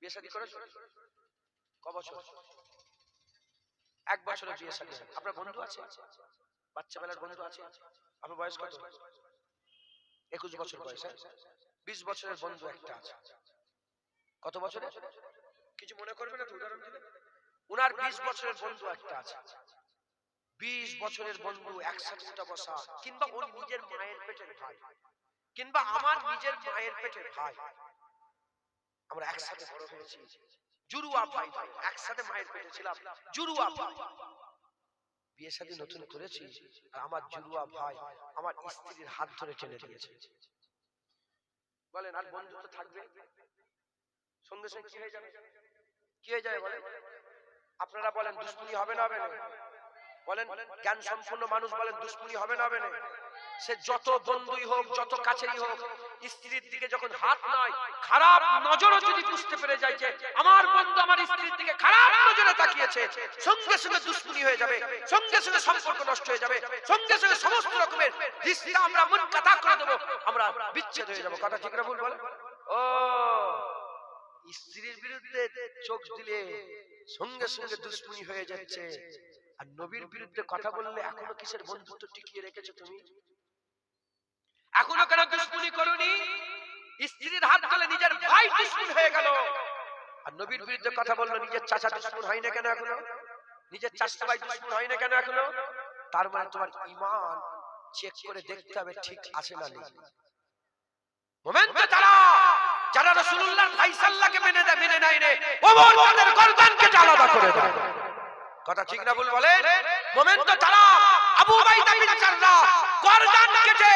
বিয়ে শাদী করেছো ক বছর? 1 বছরের বিয়ে শাদী। আপনার বন্ধু আছে? বাচ্চা বেলার বন্ধু আছে? আপনার বয়স কত? 21 বছর বয়স। 20 বছরের বন্ধু একটা আছে। কত বছরে? কিছু মনে করবে না তো, উদাহরণ দিবেন। উনার 20 বছরের বন্ধু একটা আছে। 20 বছরের বন্ধু একসাথে উঠা বসা, কিংবা ওর নিজের মায়ের পেটের ভাই, কিংবা আমার নিজের মায়ের পেটের ভাই, আমরা একসাথে বড় হয়েছি, জুরুয়া ভাই, একসাথে মায়ের পেটে ছিলাম, জুরুয়া ভাই। বিয়ে শাদী নতুন করেছি, আর আমার জুরুয়া ভাই আমার স্ত্রীর হাত ধরে টেনে দিয়েছে। বলেন আর বন্ধুত্ব থাকবে? সঙ্গে সঙ্গে কি হয়ে যাবে? কি হয়ে যায় বলেন? আপনারা বলেন দুশ্মনী হবে না হবে না? বলেন জ্ঞান সম্পন্ন মানুষ বলেন দুশ্মনী হবে না হবে না? সে যত বন্ধুই হোক, যত কাছেরই হোক, স্ত্রীর দিকে যখন হাত নয়, খারাপ নজরও যদি বুঝতে পেরে যায় যে আমার বন্ধু আমার স্ত্রীর দিকে খারাপ নজরে তাকিয়েছে, সঙ্গে সঙ্গে দুশ্মনী হয়ে যাবে, সঙ্গে সঙ্গে সম্পর্ক নষ্ট হয়ে যাবে, সঙ্গে সঙ্গে সমস্ত রকমের রিশতা আমরা মুনকাতা করে দেব, আমরা বিচ্ছেদ হয়ে যাব। কথা ঠিক না ভুল বলেন? ও স্ত্রীর বিরুদ্ধে চোখ দিলে সঙ্গে সঙ্গে দুশ্মনী হয়ে যাচ্ছে, আর নবীর বিরুদ্ধে কথা বললে এখনো কিসের বন্ধুত্ব টিকিয়ে রেখেছো তুমি? এখনো কেন দুশ্মনী করনি? স্ত্রীর হাত ধরে নিজের ভাই দুশ্মন হয়ে গেল, আর নবীর বিরুদ্ধে কথা বললো নিজের চাচা দুশ্মন হয় না কেন এখনো? নিজের চাচা ভাই দুশ্মন হয় না কেন এখনো? তার মানে তোমার ঈমান চেক করে দেখতে হবে ঠিক আছে না নেই। মোমেন তো যারা রাসূলুল্লাহর ফায়সালাকে মেনে নেয় রে, ওমর তাদের গর্দানকে আলাদা করে দেয়। কথা ঠিক না ভুল বলেন? মোমেন তো তারা আবু উবাইদা বিন জাররাহ গর্দান কেটে,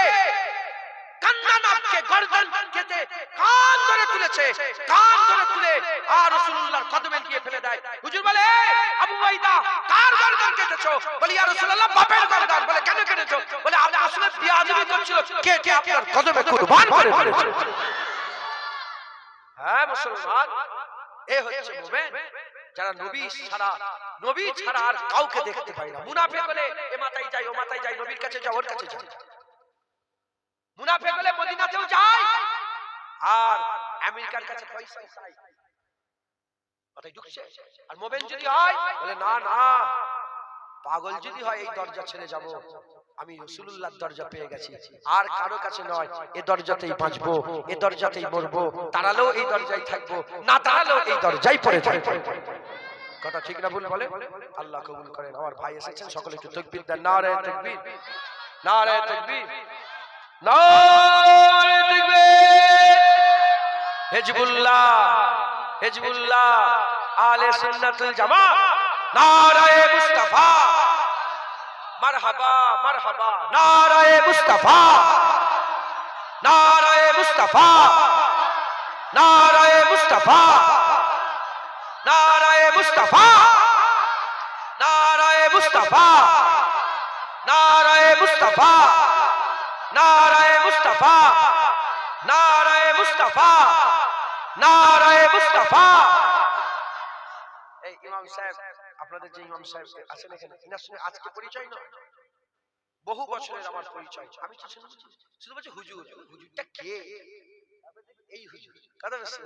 কান্নানাবকে গর্দান কেটে কান ধরে তুলেছে, কান ধরে তুলে আর রাসূলুল্লাহর কদমে গিয়ে ফেলে দেয়। হুজুর বলে আবু উবাইদা কার গর্দান কেটেছো? বলে ইয়া রাসূলুল্লাহ বাপের গর্দান। বলে কেন কেটেছো? বলে আপনি আসলে বিয়াদবি করছিল, কেটে আপনার কদমে কুরবান করে ফেলেছে। হ্যাঁ মুসলমান, এ হচ্ছে মুমিন যারা নবী ছাড়া আর কাউকে দেখতে পায় না। মুনাফিক হলে এ মাথায় যায় ও মাথায় যায়, নবীর কাছে যায় ওর কাছে যায়। মুনাফিক হলে মদিনাতেও যায় আর আমেরিকার কাছে পয়সা চায়। মাথায় ঢুকছে? আর মুমিন যদি হয় বলে না না, পাগল যদি হয় এই দরজা ছেড়ে যাব, আমি রাসূলুল্লাহর দরজা পেয়ে গেছি, আর কারো কাছে নয়, এই দরজাতেই বাঁচবো, এই দরজাতেই মরবো, দাঁড়ালেও এই দরজায় থাকবো, না দাঁড়ালেও এই দরজায় পড়ে থাকবো। কথা ঠিক না ভুল বলে? আল্লাহ কবুল করেন। আমার ভাই এসেছেন, সকলে একটু তাকবীর দেন। নারে তাকবীর, নারে তাকবীর, নারে তাকবীর। হিজবুল্লাহ, হিজবুল্লাহ, আলে সুন্নাতুল জামাত, নারায়ে মুস্তাফা, মারহাবা মারহাবা, নারায়ে মুস্তাফা, নারায়ে মুস্তাফা, নারায়ে মুস্তাফা, নারায়ে মুস্তাফা, নারায়ে মুস্তাফা, নারায়ে মুস্তাফা, নারায়ে মুস্তাফা, নারায়ে মুস্তাফা, নারায়ে মুস্তাফা। এই ইমাম সাহেব, আপনাদের যে ইমাম সাহেব আছেন এখানে, এনার সঙ্গে আজকে পরিচয় নয়, বহু বছরের আমার পরিচয়। আমি শুধু বলছি হুজুর, হুজুরটা কে? এই হুজুর কথা বুঝছেন?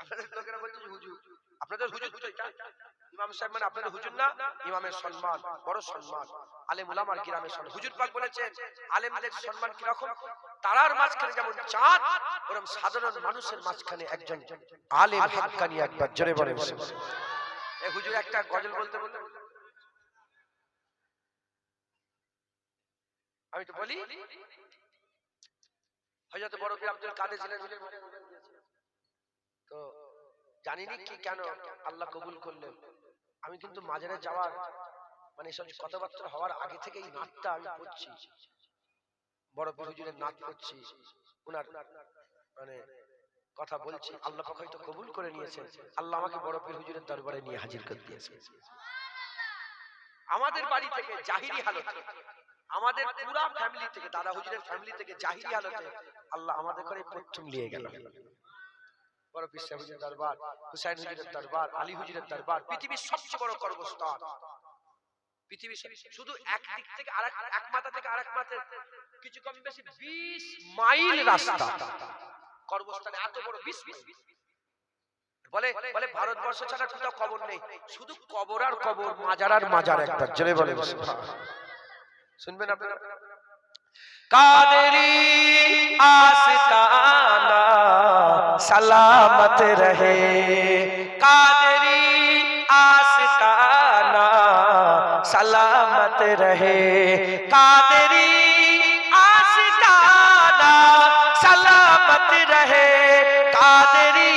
আপনাদের লোকেরা বলছে হুজুর, আপনাদের হুজুর তো এটা ইমাম সাহেব মানে আপনাদের হুজুর না, ইমামের সম্মান বড় সম্মান, আলেম উলামার কিরামের সম্মান। হুজুর পাক বলেছেন আলেমদের সম্মান কি রকম, তারার মাঝখানে যেমন চাঁদ, ওরকম সাধারণ মানুষের মাঝখানে একজন আলেম হাক্কানি একবার জোরে বলে এই হুজুর একটা গজল বলতে বলতে আমি তো বলি হযরত বড় পীর আব্দুল কাদের জিলানী তো জানিনি কি কেন আল্লাহ কবুল করলেন। আমি কিন্তু মাজারে যাওয়ার মানে সব কথাবার্তা হওয়ার আগে থেকেই নাতটা আমি পড়ছি, বড় পীর হুজুরের নাত পড়ছি, ওনার মানে কথা বলছি। আল্লাহ পাক হয়তো কবুল করে নিয়েছেন, আল্লাহ আমাকে বড় পীর হুজুরের দরবারে নিয়ে হাজির করে দিয়েছে। আমাদের বাড়ি থেকে জাহিরি হালতে, আমাদের পুরা ফ্যামিলি থেকে, দাদা হুজুরের ফ্যামিলি থেকে জাহিরি হালতে আল্লাহ আমাদের ঘরে প্রথম নিয়ে গেল। বড় পীর সাহেব হুজুরের দরবার, হুসাইন হুজুরের দরবার, আলী হুজুরের দরবার পৃথিবীর সবচেয়ে বড় কর্মস্থান। পৃথিবী শুধু এক দিক থেকে আরেক, এক মাথা থেকে আরেক মাথায় কিছু কম বেশি 20 মাইল রাস্তা, কর্মস্থানে এত বড় 20 মাইল। বলে বলে ভারতবর্ষ ছাড়া কোথাও কবর নেই, শুধু কবর আর কবর, মাজার আর মাজার। একবার জোরে বলে শুনবেন আপনারা। কাদেরি আস্তানা सलामत रहे, कादरी आस्ताना सलामत रहे, कादरी आस्ताना सलामत रहे, कादरी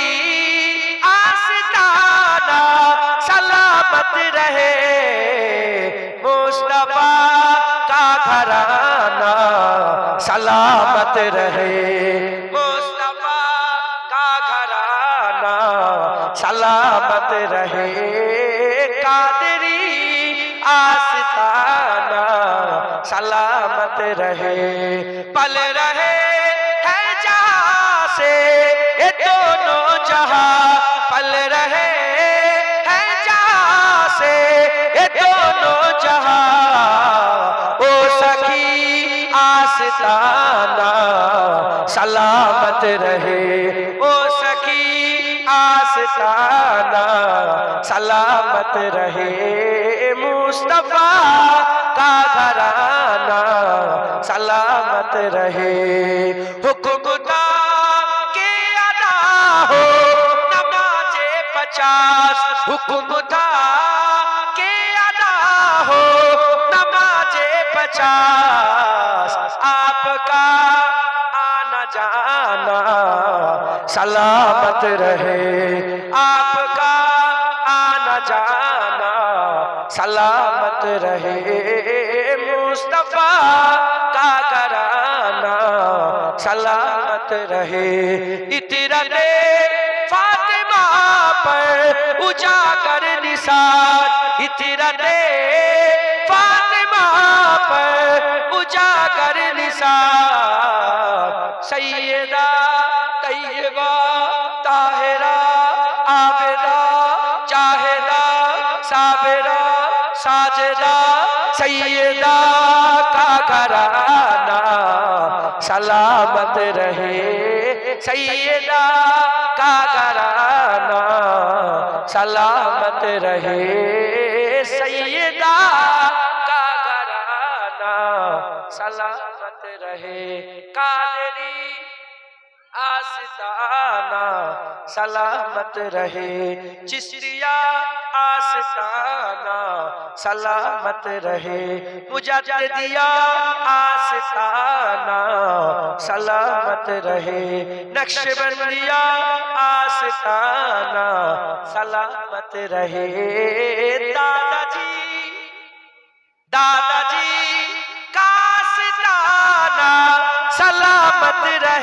आस्ताना सलामत रहे, मुस्तफा का घराना सलामत रहे, सलामत रहे, कादरी आस्ताना सलामत रहे, पल रहे है जहां से ये दोनों जहां, पल रहे है जहां से ये दोनों जहां, ओ सखी आस्ताना सलामत रहे, ओ सखी आस्ताना सलामत रहे, मुस्तफा का घराना सलामत रहे, हुक्म के अदा हो नमाज़े 50, हुक्म के अदा हो नमाज़े 50, आपका आना जाना सलामत रहे, आपका आना जाना सलामत रहे, मुस्तफा का घराना सलामत रहे, इतरते फातिमा पर उजागर निसार, इतरते फातिमा पर उजागर निसार, सैयदा तैयबा ताहिरा आबिदा जाहिदा साबिरा साजिदा, सैयदा का घराना सलामत रहे, सैयदा का घराना सलामत रहे, सैयदा का घराना सलामत रहे, कादरी आस्ताना सलामत रहे, चिश्तिया आस्ताना सलामत रहे, मुजद्दिदिया आस्ताना सलामत रहे, नक्शबंदिया आस्ताना सलामत रहे, दादाजी का आस्ताना सलामत रहे।